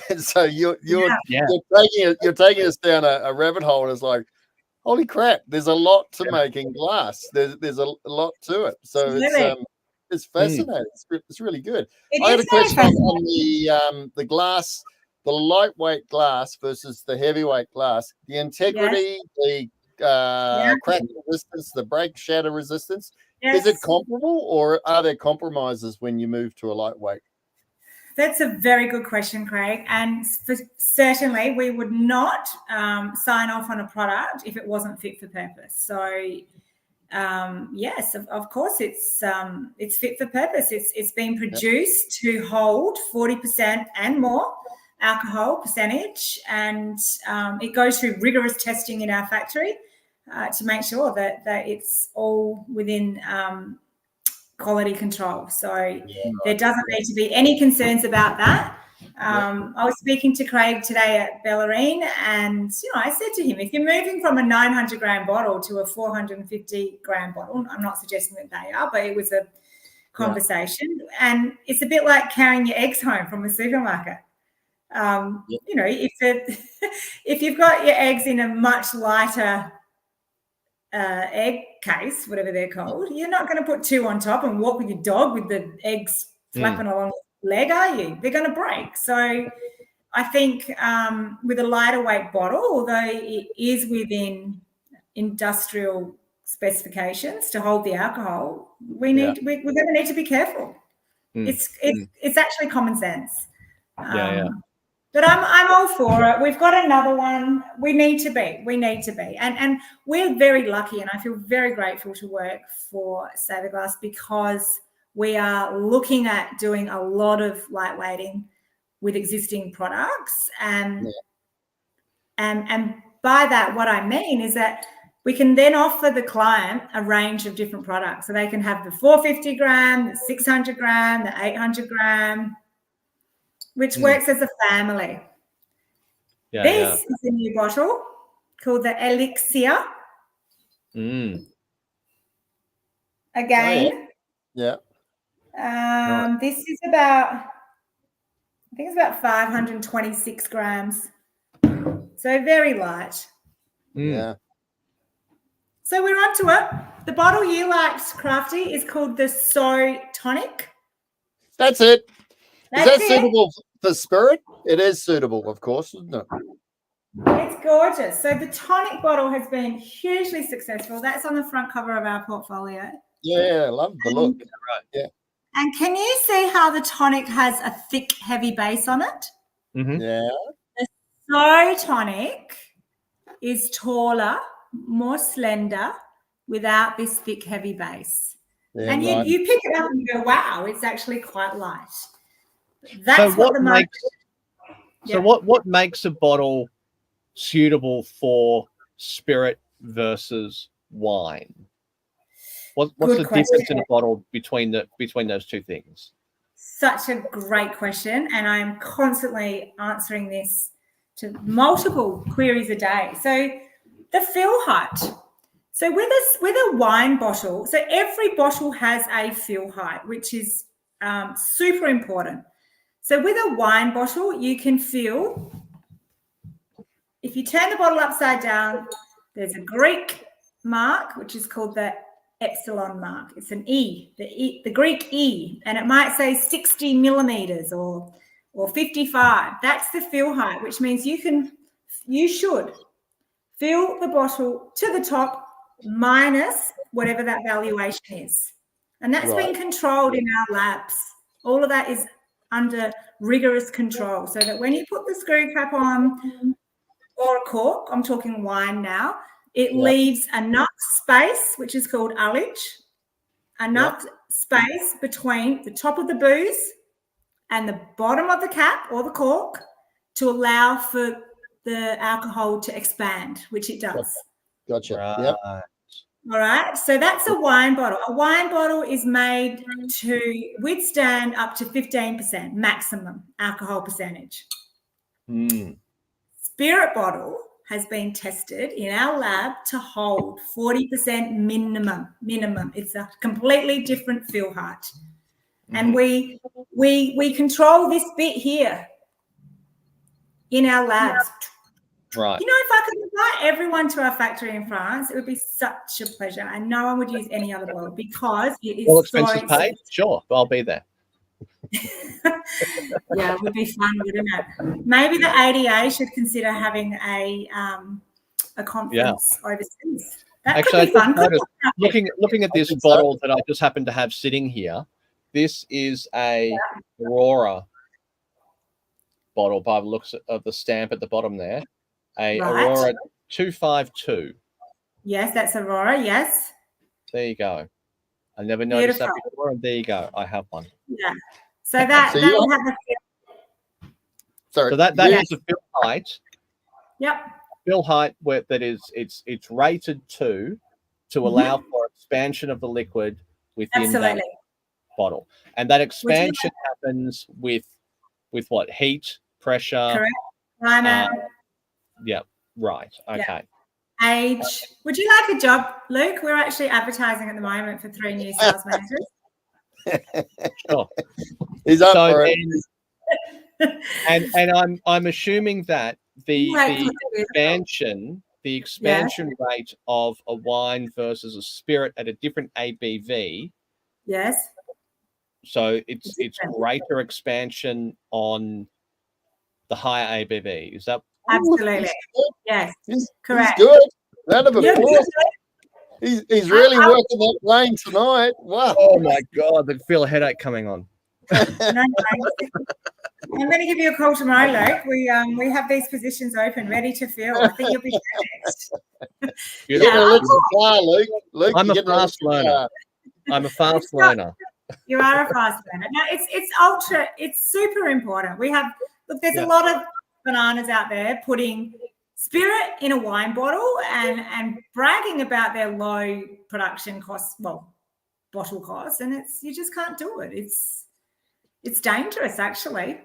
and so you're taking us down a rabbit hole, and it's like, holy crap, there's a lot to making glass. There's a lot to it. So it's fascinating. It's really good. I had a question on the glass. The lightweight glass versus the heavyweight glass, the integrity, the crack resistance, the break shatter resistance, is it comparable, or are there compromises when you move to a lightweight? That's a very good question, Craig. And certainly we would not sign off on a product if it wasn't fit for purpose. So yes, of course it's fit for purpose. It's been produced to hold 40% and more alcohol percentage, and it goes through rigorous testing in our factory to make sure that it's all within quality control. So there doesn't need to be any concerns about that. I was speaking to Craig today at Bellarine, and I said to him, if you're moving from a 900 gram bottle to a 450 gram bottle, I'm not suggesting that they are, but it was a conversation, and it's a bit like carrying your eggs home from the supermarket. If you've got your eggs in a much lighter egg case, whatever they're called, you're not going to put two on top and walk with your dog with the eggs flapping along the leg, are you? They're going to break. So I think with a lighter weight bottle, although it is within industrial specifications to hold the alcohol, we're going to need to be careful. It's actually common sense. But I'm all for it. We've got another one. We need to be. And we're very lucky, and I feel very grateful to work for Saverglass because we are looking at doing a lot of lightweighting with existing products. And by that, what I mean is that we can then offer the client a range of different products. So they can have the 450 gram, the 600 gram, the 800 gram, which works as a family. This is a new bottle called the Elixir. Again. This is about, I think it's about 526 grams. So very light. Yeah. So we're on to it. The bottle you liked, Crafty, is called the So Tonic. That's it. Is that suitable for spirit? It is suitable, of course, isn't it? It's gorgeous. So the tonic bottle has been hugely successful. That's on the front cover of our portfolio. Yeah, I love the look. Yeah. And can you see how the tonic has a thick, heavy base on it? Yeah. The So Tonic is taller, more slender, without this thick, heavy base. Yeah, and you pick it up and you go, wow, it's actually quite light. That's what makes a bottle suitable for spirit versus wine? What's the difference in a bottle between those two things? Such a great question, and I'm constantly answering this to multiple queries a day. So the fill height. So with a wine bottle, so every bottle has a fill height, which is super important. So with a wine bottle, you can fill, if you turn the bottle upside down, there's a Greek mark, which is called the epsilon mark. It's an E, the Greek E, and it might say 60 millimeters or 55. That's the fill height, which means you should fill the bottle to the top minus whatever that valuation is. And that's been controlled in our labs. All of that is under rigorous control, so that when you put the screw cap on or a cork, I'm talking wine now, it leaves enough space, which is called ullage, enough space between the top of the booze and the bottom of the cap or the cork to allow for the alcohol to expand, which it does. Gotcha. Right. Yep. All right. So that's a wine bottle. A wine bottle is made to withstand up to 15% maximum alcohol percentage. Spirit bottle has been tested in our lab to hold 40% minimum. It's a completely different fill height. And we control this bit here in our labs. Right. You know, if I could invite everyone to our factory in France, it would be such a pleasure, and no one would use any other bottle because it is All expenses paid? Sure, I'll be there. Yeah, it would be fun, wouldn't it? Maybe the ADA should consider having a conference overseas. That could be fun. Looking at this bottle that I just happen to have sitting here, this is a Aurora bottle by the looks of the stamp at the bottom there. Aurora 252. Yes, that's Aurora, yes. There you go. I never noticed that before, and there you go. I have one. Yeah. So that So will have a So that has a fill height. Yep. Fill height it's rated to allow for expansion of the liquid within that bottle. And that expansion happens with what? Heat, pressure. Correct. Climate. Yeah, right. Okay. Yeah. Age. Would you like a job, Luke? We're actually advertising at the moment for 3 new sales managers. Sure. He's up for it. And I'm assuming that the expansion rate of a wine versus a spirit at a different ABV. Yes. So it's greater expansion on the higher ABV. Is that absolutely? Yes. Correct. He's good. Round of applause. He's really working that lane tonight. Wow. Oh my God, I feel a headache coming on. No, I'm going to give you a call tomorrow, Luke. We have these positions open, ready to fill. I think you'll be next. You're getting a little far, Luke. I'm a fast learner. I'm a fast learner. You are a fast learner. No, it's super important. There's a lot of bananas out there putting spirit in a wine bottle and bragging about their low production costs, bottle costs, and you just can't do it. It's dangerous, actually.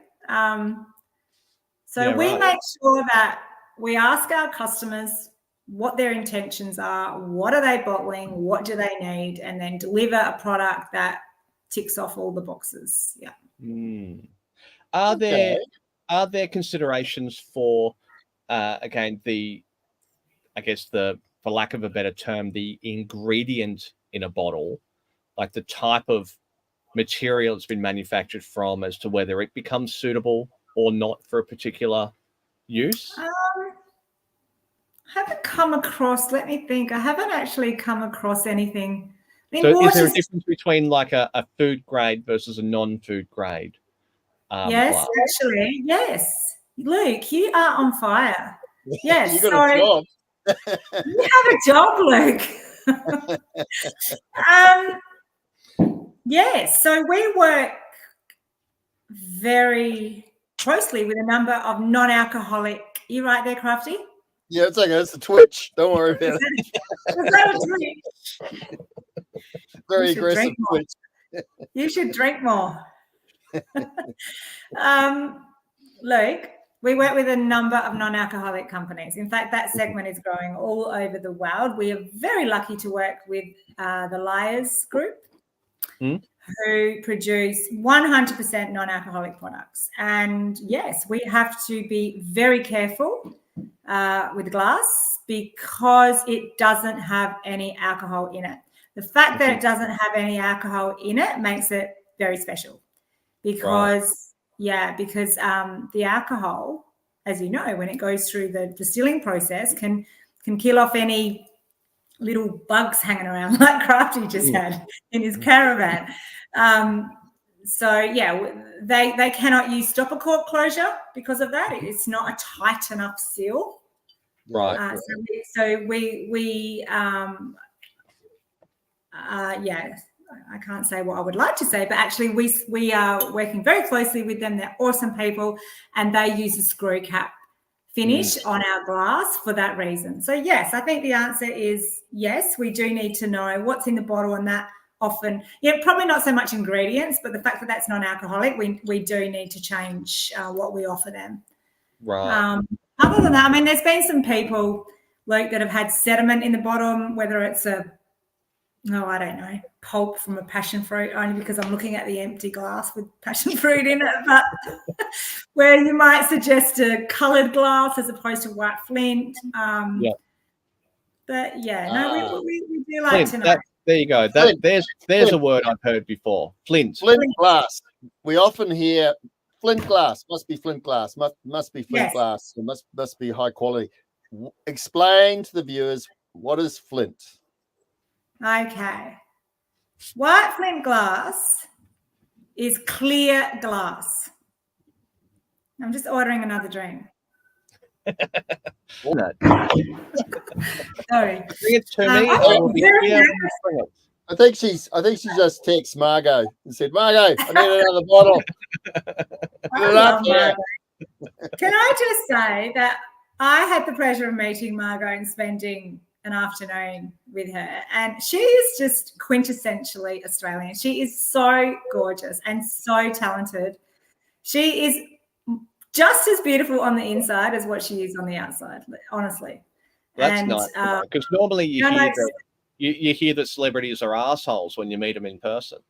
We make sure that we ask our customers what their intentions are, what are they bottling, what do they need, and then deliver a product that ticks off all the boxes. Yeah. Are there considerations for again for lack of a better term, the ingredient in a bottle, like the type of material it's been manufactured from, as to whether it becomes suitable or not for a particular use? Haven't come across, let me think. I haven't actually come across anything. So is there a difference between like a food grade versus a non-food grade? Yes, glass? Actually, yes. Luke, you are on fire. Yes. You got a job. You have a job, Luke. Yes. So we work very closely with a number of non-alcoholic. You right there, Crafty? Yeah, it's okay. It's a Twitch. Don't worry about it. Very You should aggressive drink more. twitch. You should drink more. Luke, we work with a number of non-alcoholic companies. In fact, that segment is growing all over the world. We are very lucky to work with the Liars Group, who produce 100% non-alcoholic products. And yes, we have to be very careful with glass because it doesn't have any alcohol in it. The fact that it doesn't have any alcohol in it makes it very special because, because the alcohol, as you know, when it goes through the distilling process, can kill off any little bugs hanging around like Crafty just had in his caravan. So yeah, they cannot use stopper cork closure because of that. It's not a tight enough seal. Right. So we I can't say what I would like to say, but actually we are working very closely with them. They're awesome people, and they use a screw cap finish on our glass for that reason. So yes, I think the answer is yes. We do need to know what's in the bottle, and that often, probably not so much ingredients, but the fact that that's non-alcoholic, we do need to change what we offer them. Right. Other than that, I mean, there's been some people, Luke, that have had sediment in the bottom, whether it's I don't know, pulp from a passion fruit, only because I'm looking at the empty glass with passion fruit in it, but where you might suggest a coloured glass as opposed to white flint. But yeah, we do like to know. There you go. There's a word I've heard before. Flint. Flint glass. We often hear flint glass. Must be flint glass. Must be flint glass. It must be high quality. Explain to the viewers, what is flint? Okay. White flint glass is clear glass. I'm just ordering another drink. Sorry. Bring it to me. I think she just texted Margot and said, Margot, I need another bottle. Can I just say that I had the pleasure of meeting Margot and spending an afternoon with her, and she is just quintessentially Australian. She is so gorgeous and so talented. She is just as beautiful on the inside as what she is on the outside, honestly. That's nice, because normally you hear that celebrities are assholes when you meet them in person.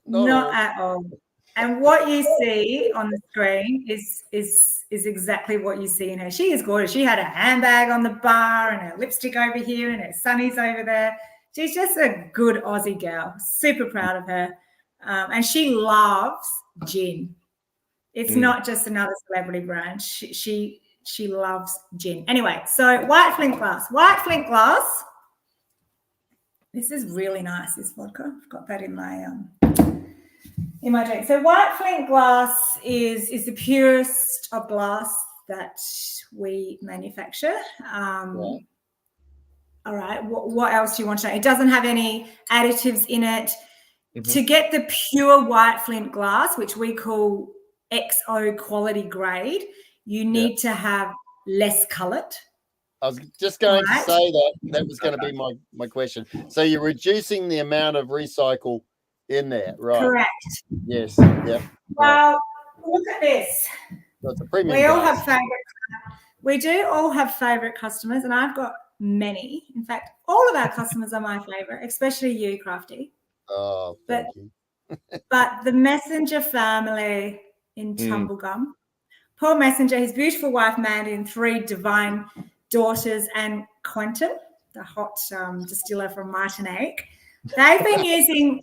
Not at all. And what you see on the screen is exactly what you see in her. She is gorgeous. She had a handbag on the bar and her lipstick over here and her sunnies over there. She's just a good Aussie girl. Super proud of her. And she loves gin. It's not just another celebrity brand. She loves gin. Anyway, so white flint glass. White flint glass. This is really nice, this vodka. I've got that in my drink. So white flint glass is the purest of glass that we manufacture. All right. What else do you want to know? It doesn't have any additives in it. To get the pure white flint glass, which we call XO quality grade, you need to have less cullet. I was just going to say that was going to be my question. So you're reducing the amount of recycle in there, right? Correct. Yes. Yeah. Well, look at this. So it's a premium. We all have favorite. We do all have favorite customers, and I've got many. In fact, all of our customers are my favorite, especially you, Crafty. Oh, thank you. But the Messenger family in Tumblegum, Paul Messenger, his beautiful wife Mandy, and 3 divine daughters, and Quentin, the hot distiller from Martinique. They've been using.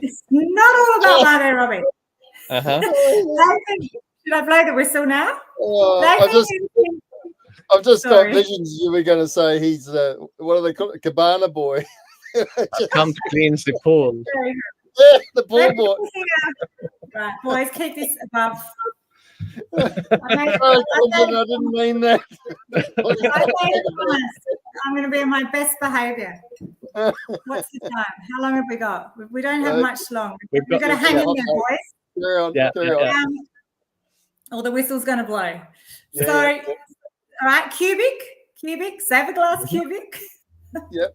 It's not all about my there, Robbie. Should I play the whistle now? I've just got visions. You were going to say he's what do they call it? Cabana boy. Come to cleanse the pool. Yeah, the pool boy. Right, boys, keep this above. I didn't mean that. I'm going to be on my best behaviour. What's the time? How long have we got? We don't have much long. We've got to hang in there, boys. Carry on. Or the whistle's going to blow. Yeah, all right, cubic, Saverglass cubic. Yep.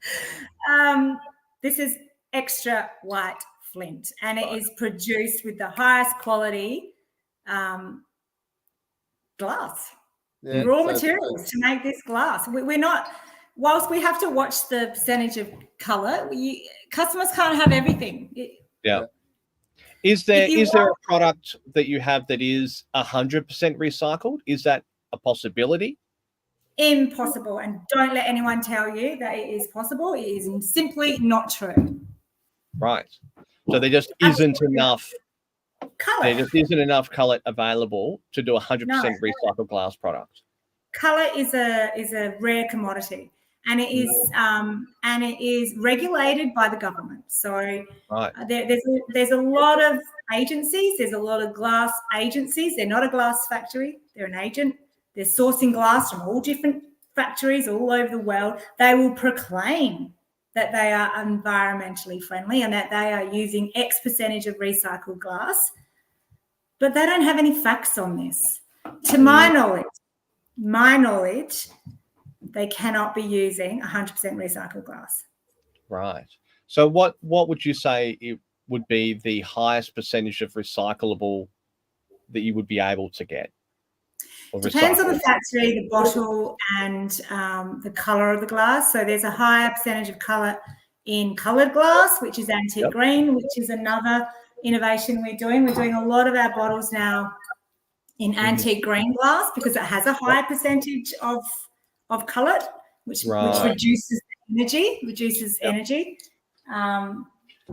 This is extra white flint, and it is produced with the highest quality glass, Yeah, raw materials to make this glass. We're not, whilst we have to watch the percentage of color, customers can't have everything. Yeah. Is there a product that you have that is 100% recycled? Is that a possibility? Impossible. And don't let anyone tell you that it is possible. It is simply not true. Right. So there just isn't enough color. There just isn't enough color available to do 100% recycled glass product. Color is a rare commodity, and it is regulated by the government. So there's a lot of agencies. There's a lot of glass agencies. They're not a glass factory. They're an agent. They're sourcing glass from all different factories all over the world. They will proclaim that they are environmentally friendly and that they are using X percentage of recycled glass, but they don't have any facts on this. To my knowledge, they cannot be using 100% recycled glass. Right. So what would you say it would be the highest percentage of recyclable that you would be able to get? Depends on the factory, the bottle, and the colour of the glass. So there's a higher percentage of colour in coloured glass, which is antique green, which is another innovation we're doing. We're doing a lot of our bottles now in antique green glass because it has a higher percentage of coloured, which reduces energy.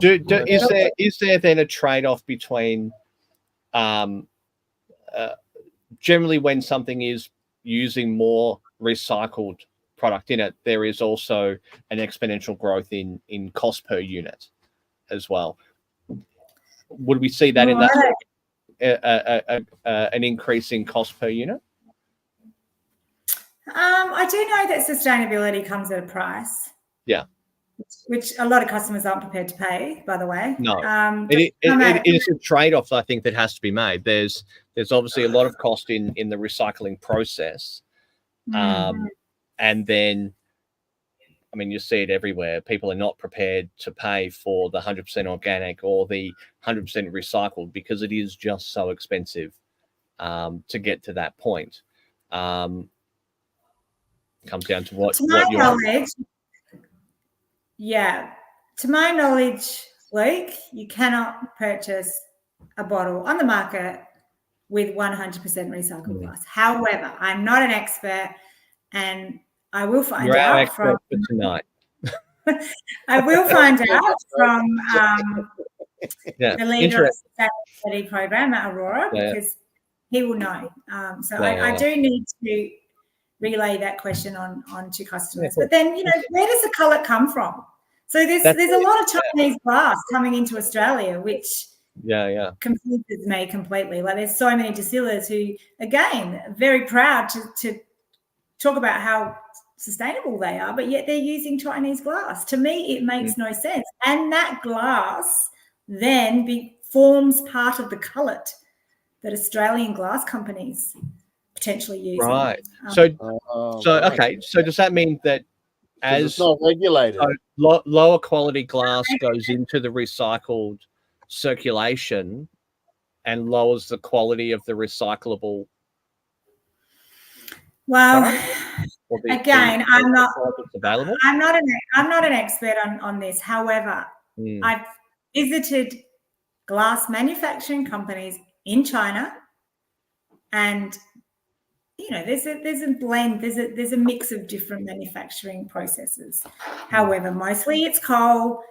Is there then a trade-off between generally when something is using more recycled product in it, there is also an exponential growth in cost per unit as well? Would we see that in that an increase in cost per unit? I do know that sustainability comes at a price. Yeah. Which a lot of customers aren't prepared to pay, by the way. No, it is a trade-off, I think, that has to be made. There's obviously a lot of cost in the recycling process. And then, I mean, you see it everywhere. People are not prepared to pay for the 100% organic or the 100% recycled because it is just so expensive to get to that point. Comes down to what you knowledge. Yeah. To my knowledge, Luke, you cannot purchase a bottle on the market with 100% recycled glass. However, I'm not an expert, and I will find out from tonight. I will find out from the leader of the sustainability program at Aurora because he will know. I do need to relay that question on to customers. But then, where does the colour come from? So there's a lot of Chinese glass coming into Australia, which confuses me completely. Like there's so many distillers who, again, are very proud to talk about how sustainable they are, but yet they're using Chinese glass. To me, it makes no sense. And that glass then forms part of the cullet that Australian glass companies potentially use. Right. So does that mean that as it's not regulated, lower quality glass goes into the recycled circulation and lowers the quality of the recyclable? Well, again, I'm not an expert on this. However, I've visited glass manufacturing companies in China, and there's a blend, there's a mix of different manufacturing processes. However, mostly it's coal.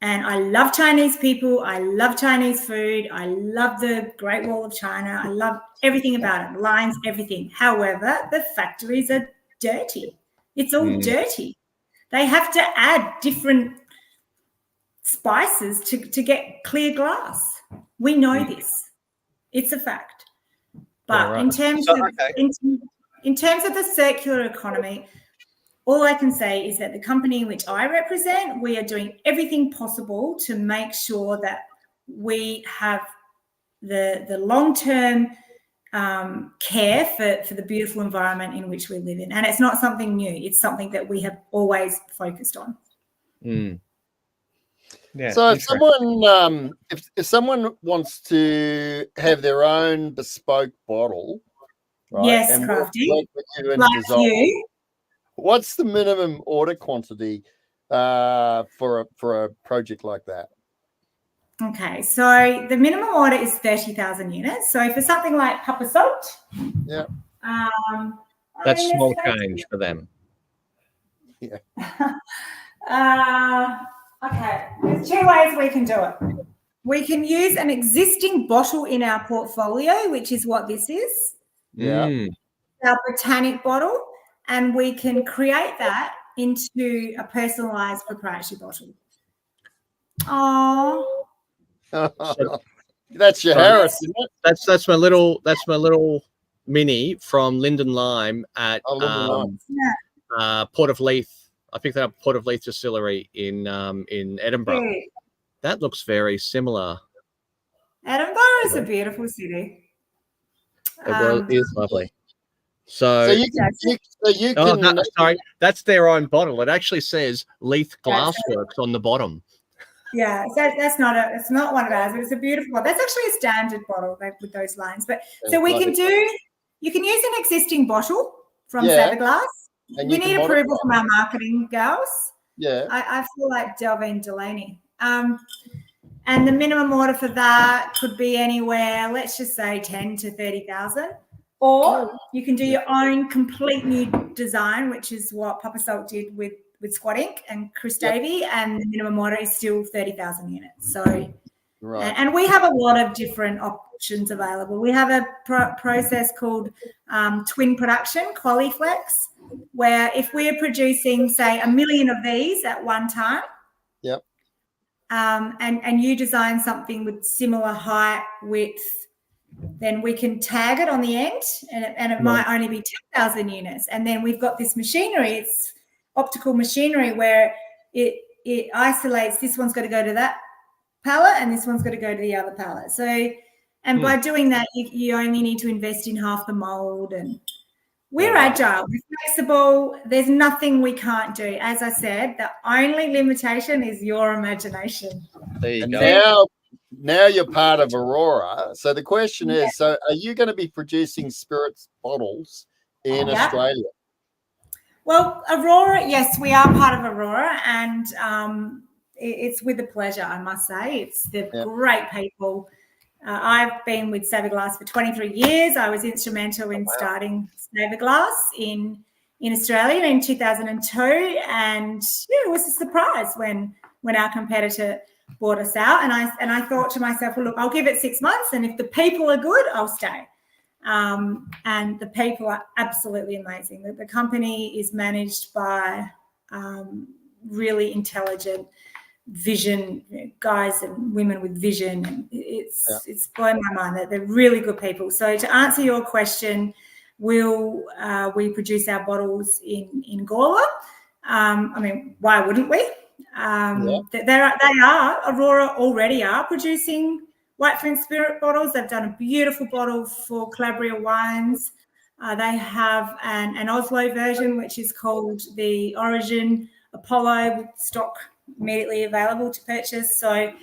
And I love Chinese people. I love Chinese food. I love the Great Wall of China. I love everything about it, lines, everything. However, the factories are dirty. It's all dirty. They have to add different spices to get clear glass. We know this. It's a fact. But in terms of the circular economy, all I can say is that the company in which I represent, we are doing everything possible to make sure that we have the long-term care for the beautiful environment in which we live in. And it's not something new. It's something that we have always focused on. Mm. Yeah. So if someone wants to have their own bespoke bottle, right? Yes, and Crafty. work with you and Like design, you. what's the minimum order quantity for a project like that? Okay, so the minimum order is 30,000 units. So for something like Papa Salt, Yeah, that's small change for them. yeah. Okay, there's two ways we can do it. We can use an existing bottle in our portfolio, which is what this is. Yeah. Our botanic bottle, and we can create that into a personalized proprietary bottle. Oh. That's your Harris, isn't it? That's my little mini from Linden Lime at Port of Leith. I picked that up Port of Leith Distillery in Edinburgh. Yeah. That looks very similar. Edinburgh is a beautiful city. It is lovely. So you can. Sorry, that's their own bottle. It actually says Leith Glassworks on the bottom. Yeah, so it's not one of ours, but it's a beautiful one. That's actually a standard bottle with those lines. But so you can use an existing bottle from Saverglass. We need approval from our marketing girls. Yeah. I feel like Delvine Delaney. And the minimum order for that could be anywhere, let's just say 10 to 30,000. Or you can do your own complete new design, which is what Papa Salt did with Squad Ink and Chris Davey, and the minimum order is still 30,000 units. So, and we have a lot of different options available. We have a process called twin production, Qualiflex, where if we're producing, say, 1 million of these at one time, and you design something with similar height, width, then we can tag it on the end, and it might only be 10,000 units. And then we've got this machinery, it's optical machinery, where it isolates, this one's got to go to that pallet and this one's got to go to the other pallet. So, and by doing that, you only need to invest in half the mold. And we're agile, we're flexible. There's nothing we can't do. As I said, the only limitation is your imagination. There you go. Now you're part of Aurora. So the question is, so are you going to be producing spirits bottles in Australia? Well, Aurora, yes, we are part of Aurora, and it's with a pleasure, I must say. They're great people. I've been with Saverglass for 23 years. I was instrumental in starting Saverglass in Australia in 2002, and it was a surprise when our competitor bought us out. And I thought to myself, well, look, I'll give it 6 months, and if the people are good, I'll stay. And the people are absolutely amazing. The company is managed by really intelligent vision guys and women with vision, and it's blown my mind that they're really good people. So to answer your question, we produce our bottles in Gawler. I mean, why wouldn't we? Aurora already are producing Whiteflint Spirit bottles. They've done a beautiful bottle for Calabria Wines. They have an Oslo version, which is called the Origin Apollo, with stock immediately available to purchase. So, I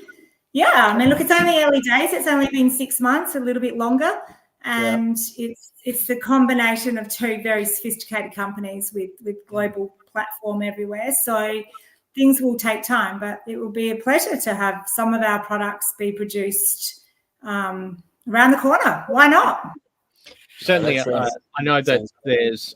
mean, look, it's only early days. It's only been 6 months, a little bit longer. And it's the combination of two very sophisticated companies with global platform everywhere. So things will take time, but it will be a pleasure to have some of our products be produced around the corner. Why not? Certainly, I know that there's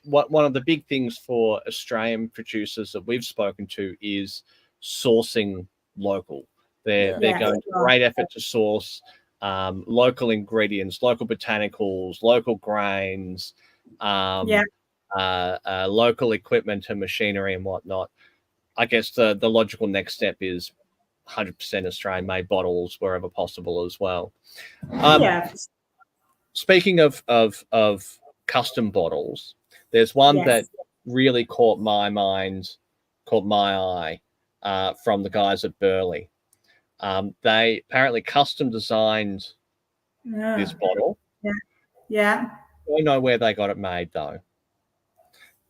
one of the big things for Australian producers that we've spoken to is sourcing local. They're going to great effort to source local ingredients, local botanicals, local grains, local equipment and machinery and whatnot. I guess the logical next step is 100% Australian-made bottles wherever possible as well. Speaking of custom bottles, there's one that really caught my eye from the guys at Burley. They apparently custom designed this bottle Yeah. I don't know where they got it made though.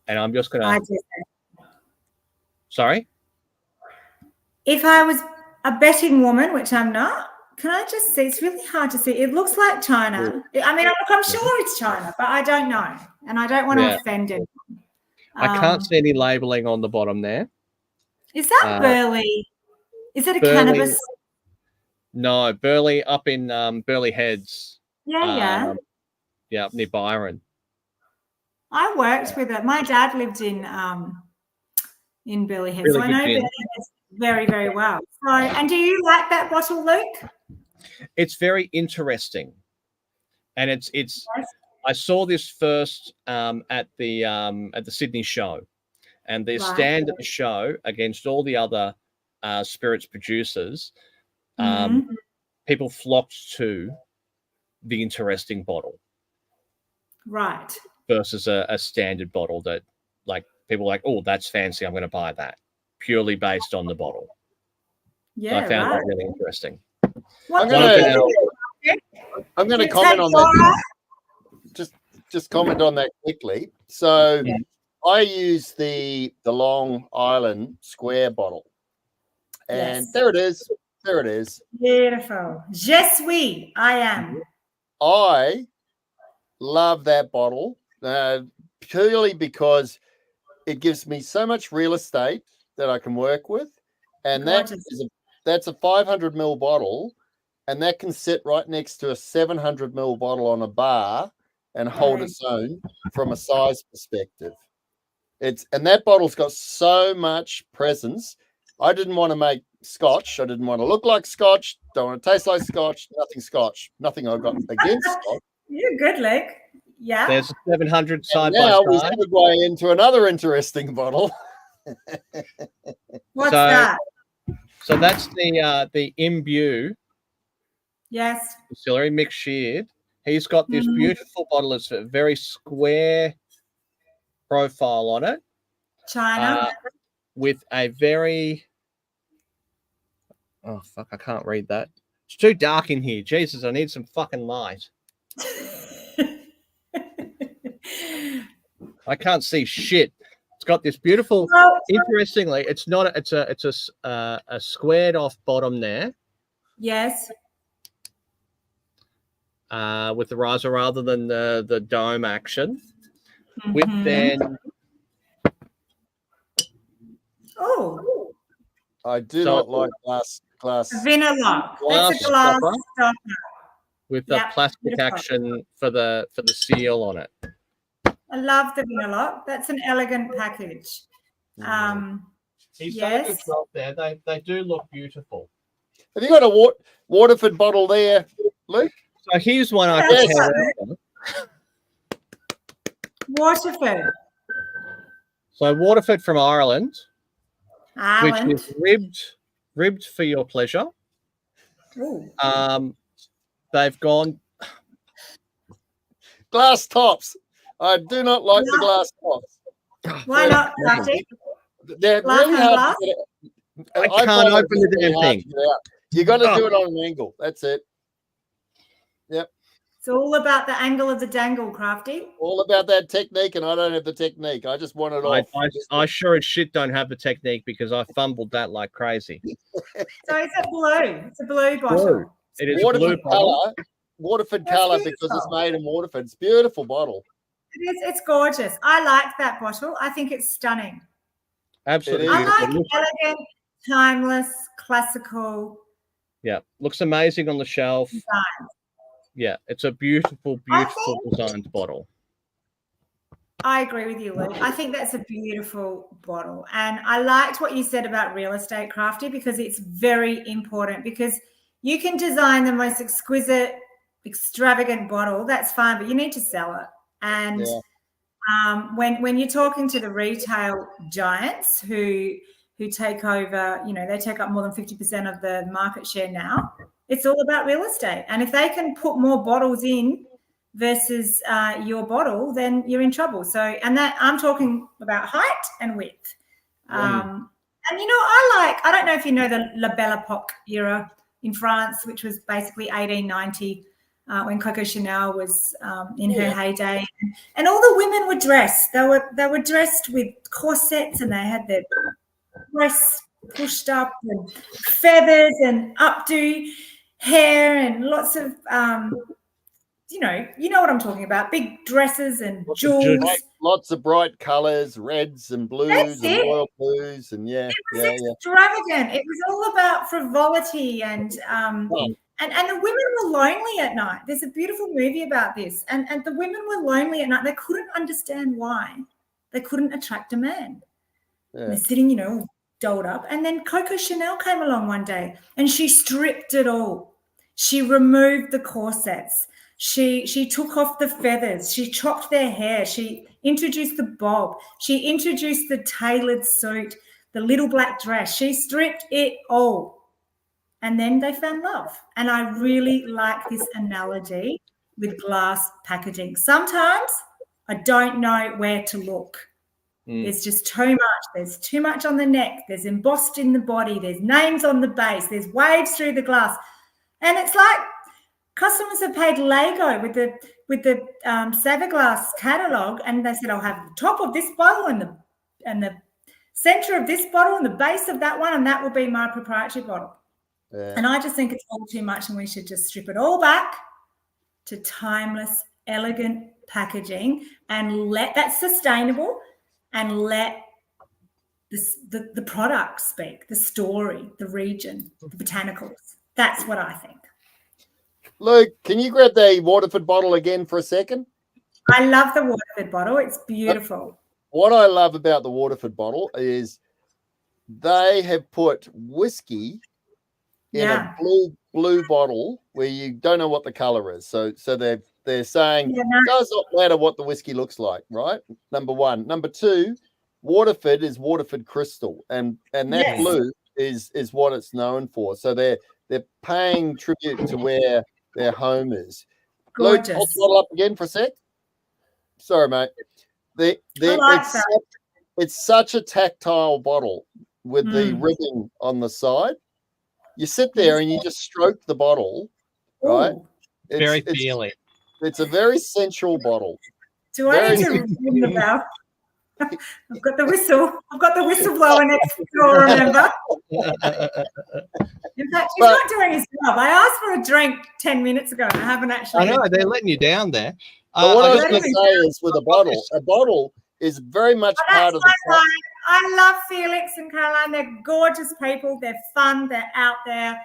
And I'm just gonna. I do. Sorry. If I was a betting woman, which I'm not, can I just see? It's really hard to see. It looks like China. I mean, I'm sure it's China, but I don't know, and I don't want to offend it. I can't see any labeling on the bottom there. Is that Burley? Is it a Burley, cannabis? No, Burley up in Burley Heads. Yeah. Yeah, up near Byron. I worked with it. My dad lived in Burley Heads, Really so I know good gin. Burley Heads very, very well. So, and do you like that bottle, Luke? It's very interesting, and it's. Yes. I saw this first at the Sydney show, and they stand at the show against all the other spirits producers. People flocked to the interesting bottle, right? Versus a standard bottle that, like, people are like, oh, that's fancy, I'm going to buy that, purely based on the bottle. Yeah, so I found that really interesting. I'm going to comment on that. Just comment on that quickly. So I use the Long Island square bottle, and there it is. There it is. Beautiful. Je suis. I am. I love that bottle purely because it gives me so much real estate that I can work with, and that's a 500 ml bottle, and that can sit right next to a 700 ml bottle on a bar and hold its own from a size perspective. And that bottle's got so much presence. I didn't want to make Scotch. I didn't want to look like Scotch. Don't want to taste like Scotch. Nothing Scotch. Nothing I've got against Scotch. You're good, Luke. Yeah. There's a 700 side by now we side. segue into another interesting bottle. What's that? So that's the Imbue. Yes. Distillery mixed sheared. He's got this beautiful bottle. It's a very square profile on it. China. With a very... Oh, fuck, I can't read that. It's too dark in here. Jesus, I need some fucking light. I can't see shit. It's got this beautiful... Interestingly, it's not... It's a squared off bottom there. Yes. With the riser rather than the dome action. With then... Oh. I do not like glass. Vanilla. It's a glass stopper. With the plastic action for the seal on it. I love the vanilla. That's an elegant package. He's done a good job there. They do look beautiful. Have you got a Waterford bottle there, Luke? So here's one I can tell. Waterford. So Waterford from Ireland. Which is ribbed for your pleasure. Ooh. They've gone glass tops. I do not like the glass tops. Why not, Dusty? They're really hard to get. I can't open the damn thing. You got to do it on an angle. That's it. Yep. It's all about the angle of the dangle, Crafty. All about that technique, and I don't have the technique. I just want it off. I sure as shit don't have the technique because I fumbled that like crazy. So it's a blue. It's a blue bottle. It is Waterford color. Waterford color because it's made in Waterford. It's a beautiful bottle. It is. It's gorgeous. I like that bottle. I think it's stunning. Absolutely. I like elegant, timeless, classical. Yeah, looks amazing on the shelf. Design. Yeah, it's a beautiful designed bottle. I agree with you, Luke. I think that's a beautiful bottle. And I liked what you said about real estate, Crafty, because it's very important because you can design the most exquisite, extravagant bottle. That's fine, but you need to sell it. And when you're talking to the retail giants who take over, they take up more than 50% of the market share now, it's all about real estate. And if they can put more bottles in versus your bottle, then you're in trouble. So, and that I'm talking about height and width. And I don't know if you know the La Belle Époque era in France, which was basically 1890 when Coco Chanel was in her heyday, and all the women were dressed. They were dressed with corsets, and they had their breasts pushed up, and feathers, and updo hair, and lots of you know what I'm talking about. Big dresses and jewels. Lots of bright colours, reds and blues and royal blues, and it was extravagant. It was all about frivolity, and the women were lonely at night. There's a beautiful movie about this, and the women were lonely at night. They couldn't understand why they couldn't attract a man. They're sitting, dolled up, and then Coco Chanel came along one day, and she stripped it all. She removed the corsets. She took off the feathers. She chopped their hair. She introduced the bob. She introduced the tailored suit, the little black dress. She stripped it all. And then they found love. And I really like this analogy with glass packaging. Sometimes I don't know where to look. There's just too much. There's too much on the neck. There's embossed in the body. There's names on the base. There's waves through the glass. And it's like customers have paid Lego with the Saverglass catalogue, and they said, I'll have the top of this bottle and the center of this bottle and the base of that one, and that will be my proprietary bottle. Yeah. And I just think it's all too much, and we should just strip it all back to timeless, elegant packaging, and let that's sustainable, and let the product speak, the story, the region, the botanicals. That's what I think. Luke, can you grab the Waterford bottle again for a second? I love the Waterford bottle. It's beautiful. What I love about the Waterford bottle is they have put whiskey in a blue bottle where you don't know what the color is. So they're saying it does not matter what the whiskey looks like, right? Number one. Number two, Waterford is Waterford crystal, and that blue is what it's known for. So they're paying tribute to where their home is. Gorgeous. Luke, hold the bottle up again for a sec. Sorry, mate. It's such a tactile bottle with the ribbing on the side. You sit there and you just stroke the bottle, right? It's very feely. It's a very sensual bottle. Do I need to ring the bell? I've got the whistle. I've got the whistleblower next door, remember? In fact, he's not doing his job. I asked for a drink 10 minutes ago, and I haven't actually. I know, they're letting you down there. But what I was going to say is with a bottle is very much part of the product. I love Felix and Caroline. They're gorgeous people. They're fun. They're out there.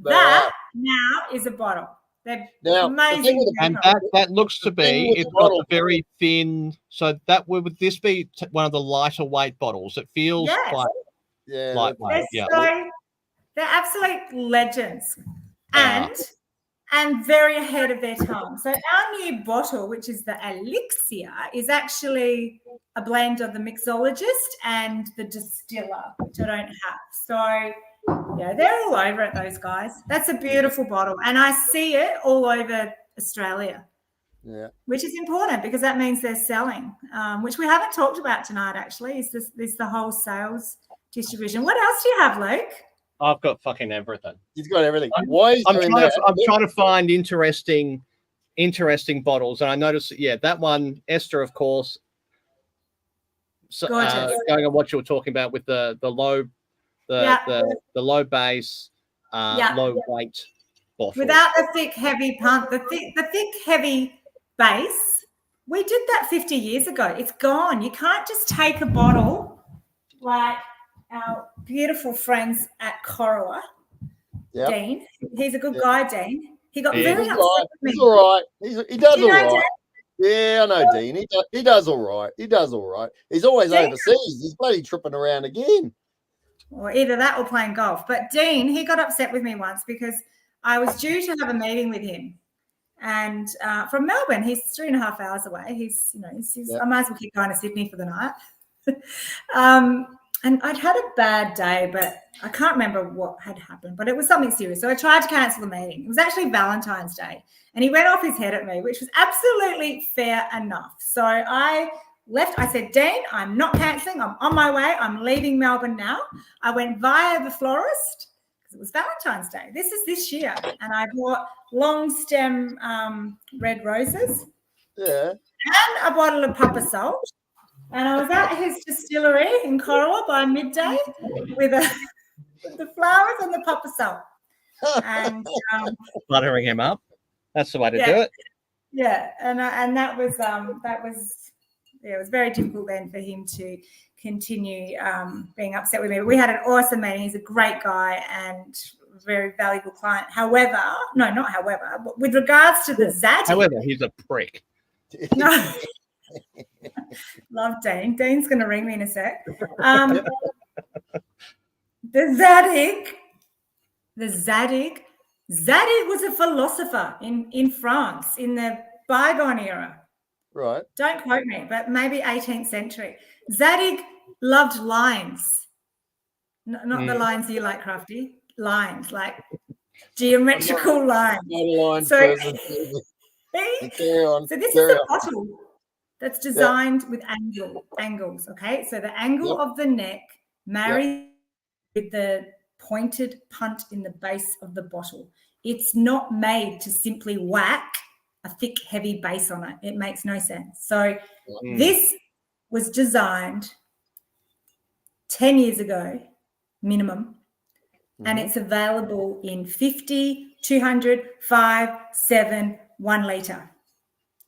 That now is a bottle. They're amazing. And that looks to be, it's got a very thin, so that would this be one of the lighter weight bottles? It feels quite lightweight. They're absolute legends and very ahead of their time. So our new bottle, which is the Elixir, is actually a blend of the mixologist and the distiller, which I don't have. So they're all over it, those guys. That's a beautiful bottle. And I see it all over Australia, which is important because that means they're selling, which we haven't talked about tonight, actually, is the whole sales distribution. What else do you have, Luke? I've got fucking everything. He's got everything. Why is I'm trying to find interesting bottles. And I noticed, that one, Esther, of course, going on what you were talking about with the low the low base, low weight bottle. Without the thick, heavy pump, the thick, heavy base, we did that 50 years ago. It's gone. You can't just take a bottle like our beautiful friends at Corowa, Dean. He's a good guy, Dean. He got very upset with me. He's all right. He does all right. Yeah, I know, Dean. He does all right. He does all right. He's always overseas. He's bloody tripping around again. Or either that or playing golf. But Dean, he got upset with me once because I was due to have a meeting with him. And from Melbourne, he's 3.5 hours away. He's I might as well keep going to Sydney for the night. And I'd had a bad day, but I can't remember what had happened, but it was something serious. So I tried to cancel the meeting. It was actually Valentine's Day. And he went off his head at me, which was absolutely fair enough. So I left. I said, Dean, I'm not cancelling. I'm on my way. I'm leaving Melbourne now. I went via the florist because because it was Valentine's Day. This is this year, and I bought long stem red roses. Yeah. And a bottle of Papa Salt. And I was at his distillery in Corowa by midday with the flowers and the Papa Salt. And buttering him up. That's the way to do it. Yeah, and that was it was very difficult then for him to continue being upset with me. We had an awesome meeting. He's a great guy and very valuable client. However, but with regards to the Zadig. However, he's a prick. No. Love Dean. Dean's going to ring me in a sec. The Zadig was a philosopher in France in the bygone era. Right. Don't quote me, but maybe 18th century. Zadig loved lines. Not the lines you like, Crafty. Lines, like geometrical lines. So this is a bottle that's designed with angles, okay? So the angle of the neck marries with the pointed punt in the base of the bottle. It's not made to simply whack a thick, heavy base on it. It makes no sense. So this was designed 10 years ago, minimum, and it's available in 50, 200, 5, 7, 1 litre,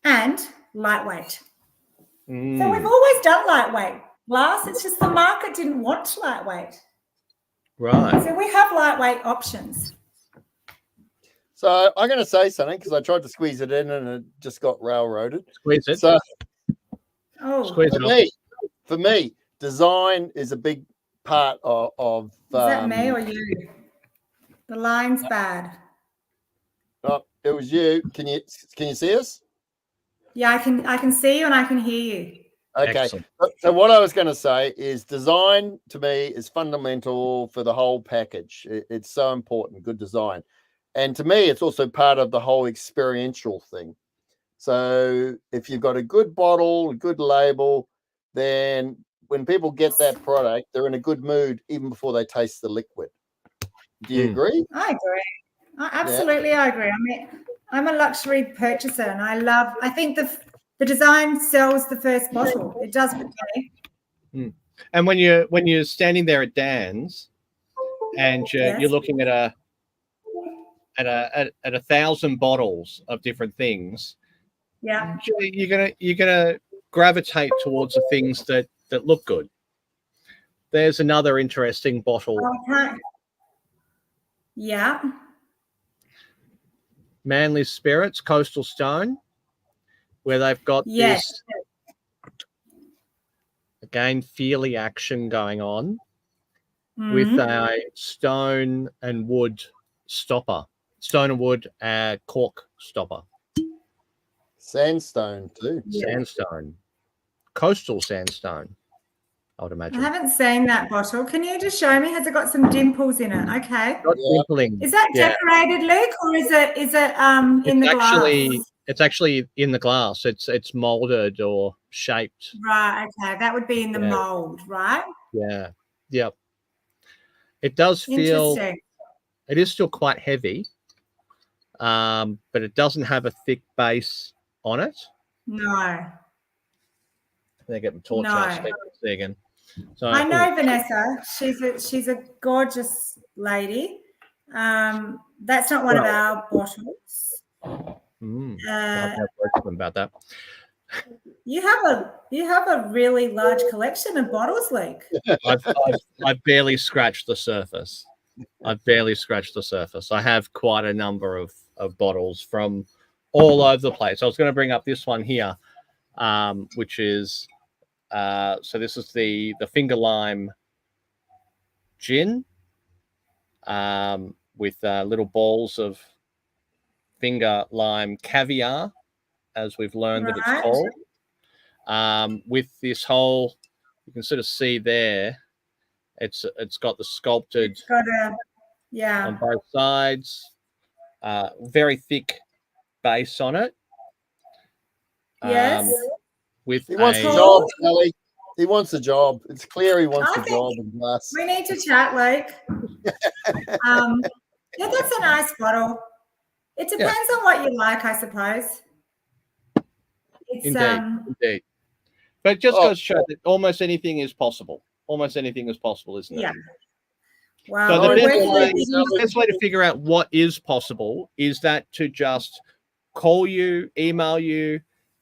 and lightweight. So we've always done lightweight glass. It's just the market didn't want lightweight. Right. So we have lightweight options. So I'm going to say something because I tried to squeeze it in and it just got railroaded. Squeeze it. So squeeze it for me, design is a big part of is that me or you? The line's bad. Oh, it was you. Can you see us? Yeah, I can see you and I can hear you. Okay. Excellent. So what I was going to say is design to me is fundamental for the whole package. It's so important, good design. And to me, it's also part of the whole experiential thing. So if you've got a good bottle, a good label, then when people get that product, they're in a good mood even before they taste the liquid. Do you agree? I agree. Absolutely, I agree. I mean, I'm a luxury purchaser and I think the design sells the first bottle. It does for me. And when you're standing there at Dan's and you're looking at 1,000 bottles of different things, you're gonna gravitate towards the things that look good. There's another interesting bottle. Okay. Yeah. Manly Spirits, Coastal Stone, where they've got this, again, feely action going on with a stone and wood cork stopper. Sandstone too. Sandstone. Coastal sandstone, I would imagine. I haven't seen that bottle. Can you just show me? Has it got some dimples in it? Okay. Got dimpling. Is that decorated, Luke, or is it in the glass? It's actually in the glass. It's molded or shaped. Right. Okay. That would be in the mold, right? Yeah. Yep. It does feel. It is still quite heavy, but it doesn't have a thick base on it. No. They're getting torch out again. So I know Vanessa. She's a gorgeous lady. That's not one of our bottles. I'll have words with them about that. You have a really large collection of bottles, Luke. I've barely scratched the surface. I have quite a number of bottles from all over the place. I was going to bring up this one here, which is so this is the finger lime gin with little balls of finger lime caviar, as we've learned that it's called. With this whole, you can sort of see there, it's got the sculpted on both sides, very thick base on it. Yes. With he wants the job, Kelly. He wants a job. It's clear he wants I a think job in glass. we need to chat, Luke. Yeah, that's a nice bottle. It depends on what you like, I suppose. It's, Indeed. But it just goes to show that almost anything is possible. Almost anything is possible, isn't it? Yeah. Wow. So the best way to figure out what is possible is that to just call you, email you,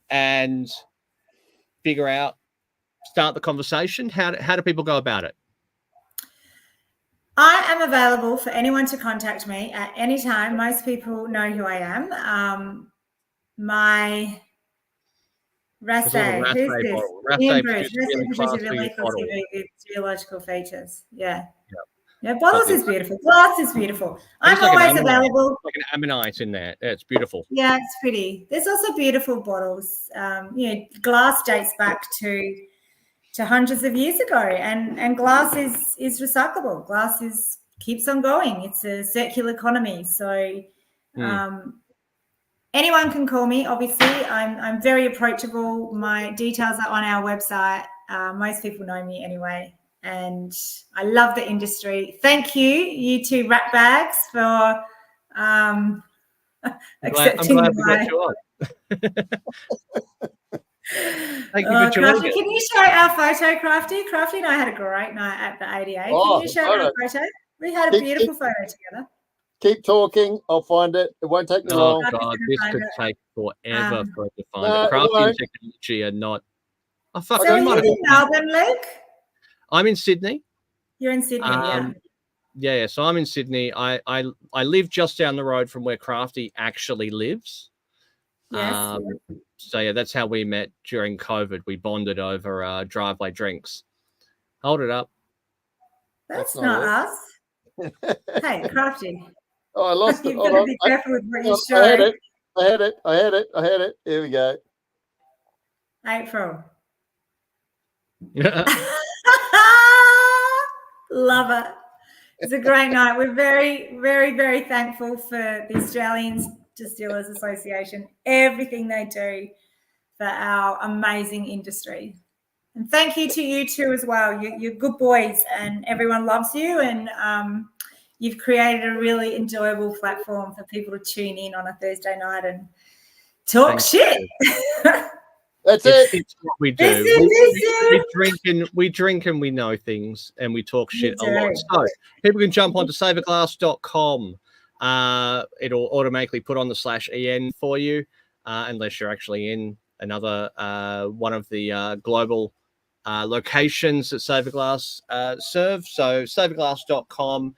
and figure out, start the conversation. How do people go about it? I am available for anyone to contact me at any time. Most people know who I am. My Rastay, who's this? Rastay produces really classy with geological features. Yeah. Bottles is beautiful. Glass is beautiful. I'm always available. Like an ammonite in there. Yeah, it's beautiful. Yeah, it's pretty. There's also beautiful bottles. Glass dates back to hundreds of years ago, and glass is recyclable. Glass keeps on going. It's a circular economy. So anyone can call me. Obviously, I'm very approachable. My details are on our website. Most people know me anyway, and I love the industry. Thank you two rat bags, for accepting I'm glad we got you on. Thank you for joining Crafty, can you show our photo, Crafty? Crafty and I had a great night at the ADA. Can you show our photo? We had a beautiful photo together. Keep talking. I'll find it. It won't take me long. Oh, God, this could take forever for it to find it. Crafty and technology are not... Oh, fuck. So are you in Melbourne, Luke? I'm in Sydney. You're in Sydney, Yeah, so I'm in Sydney. I live just down the road from where Crafty actually lives. Yes. So yeah, that's how we met during COVID. We bonded over driveway drinks. Hold it up. That's not us. Hey, Crafty. Oh, I lost it. You've got to be careful with what you show. I had it. Here we go. April. Love it. It's a great night. We're very, very, very thankful for the Australian Distillers Association, everything they do for our amazing industry. And thank you to you two as well. You're good boys and everyone loves you, and you've created a really enjoyable platform for people to tune in on a Thursday night and talk shit. That's it. It's what we do. We drink and we know things and we talk shit a lot. So people can jump onto saverglass.com. It'll automatically put on the /EN for you, unless you're actually in another one of the global locations that Saverglass serve. So saverglass.com,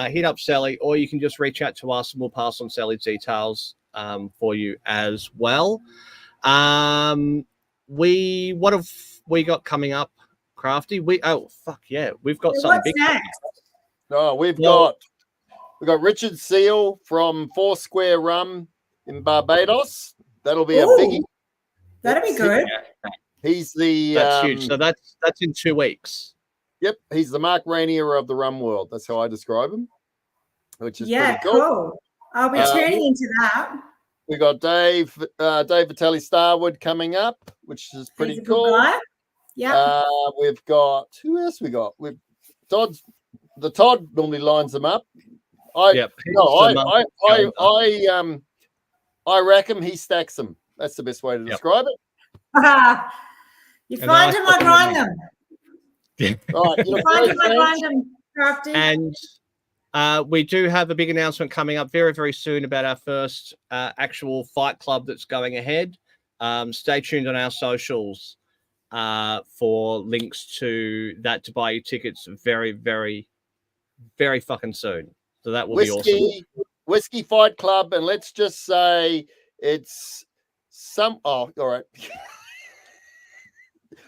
hit up Sally, or you can just reach out to us and we'll pass on Sally's details for you as well. What have we got coming up, Crafty? We've got something big. Oh, we've got Richard Seal from Foursquare Rum in Barbados. That'll be a biggie. That'll be good. He's that's huge. So that's in 2 weeks. Yep, he's the Mark Rainier of the rum world. That's how I describe him. Which is pretty cool. I'll be tuning into that. We got Dave Vitelli Starwood coming up, which is pretty cool. Yeah. We've got who else? We've Todd normally lines them up. I reckon he stacks them. That's the best way to describe it. You find them, I grind them. Right, you find them, I grind them, Crafty. And we do have a big announcement coming up very, very soon about our first actual fight club that's going ahead. Stay tuned on our socials for links to that to buy your tickets very, very, very fucking soon. So that will be awesome. Whiskey Fight Club, and let's just say it's some. Oh, all right.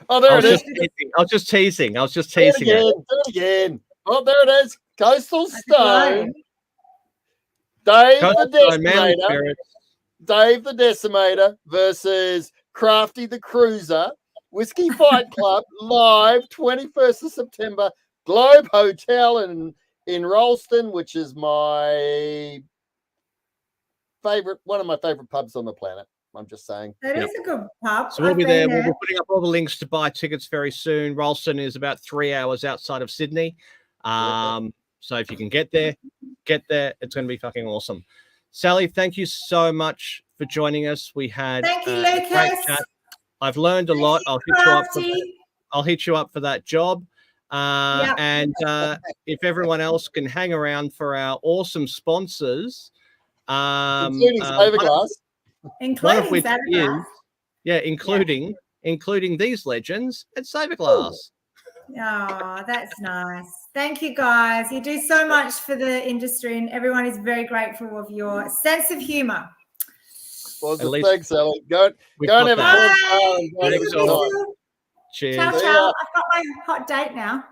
Oh, there it is. I was just teasing. Do it again. Oh, there it is. Coastal Stone. Dave the Decimator versus Crafty the Cruiser. Whiskey Fight Club live 21st of September. Globe Hotel in Rolleston, which is one of my favorite pubs on the planet. I'm just saying. That is a good pub. So we'll I've be been there. We'll be putting up all the links to buy tickets very soon. Ralston is about 3 hours outside of Sydney. So if you can get there. It's going to be fucking awesome. Sally, thank you so much for joining us. We had Thank you, a great Lucas. chat. I've learned a lot. I'll hit you up for that job. And if everyone else can hang around for our awesome sponsors, including Saverglass, one of which is including these legends at Saverglass. Oh, that's nice. Thank you, guys. You do so much for the industry, and everyone is very grateful of your sense of humor. Awesome. Thanks, Sally. Go and have a Cheers. Ciao, ciao. I've got my hot date now.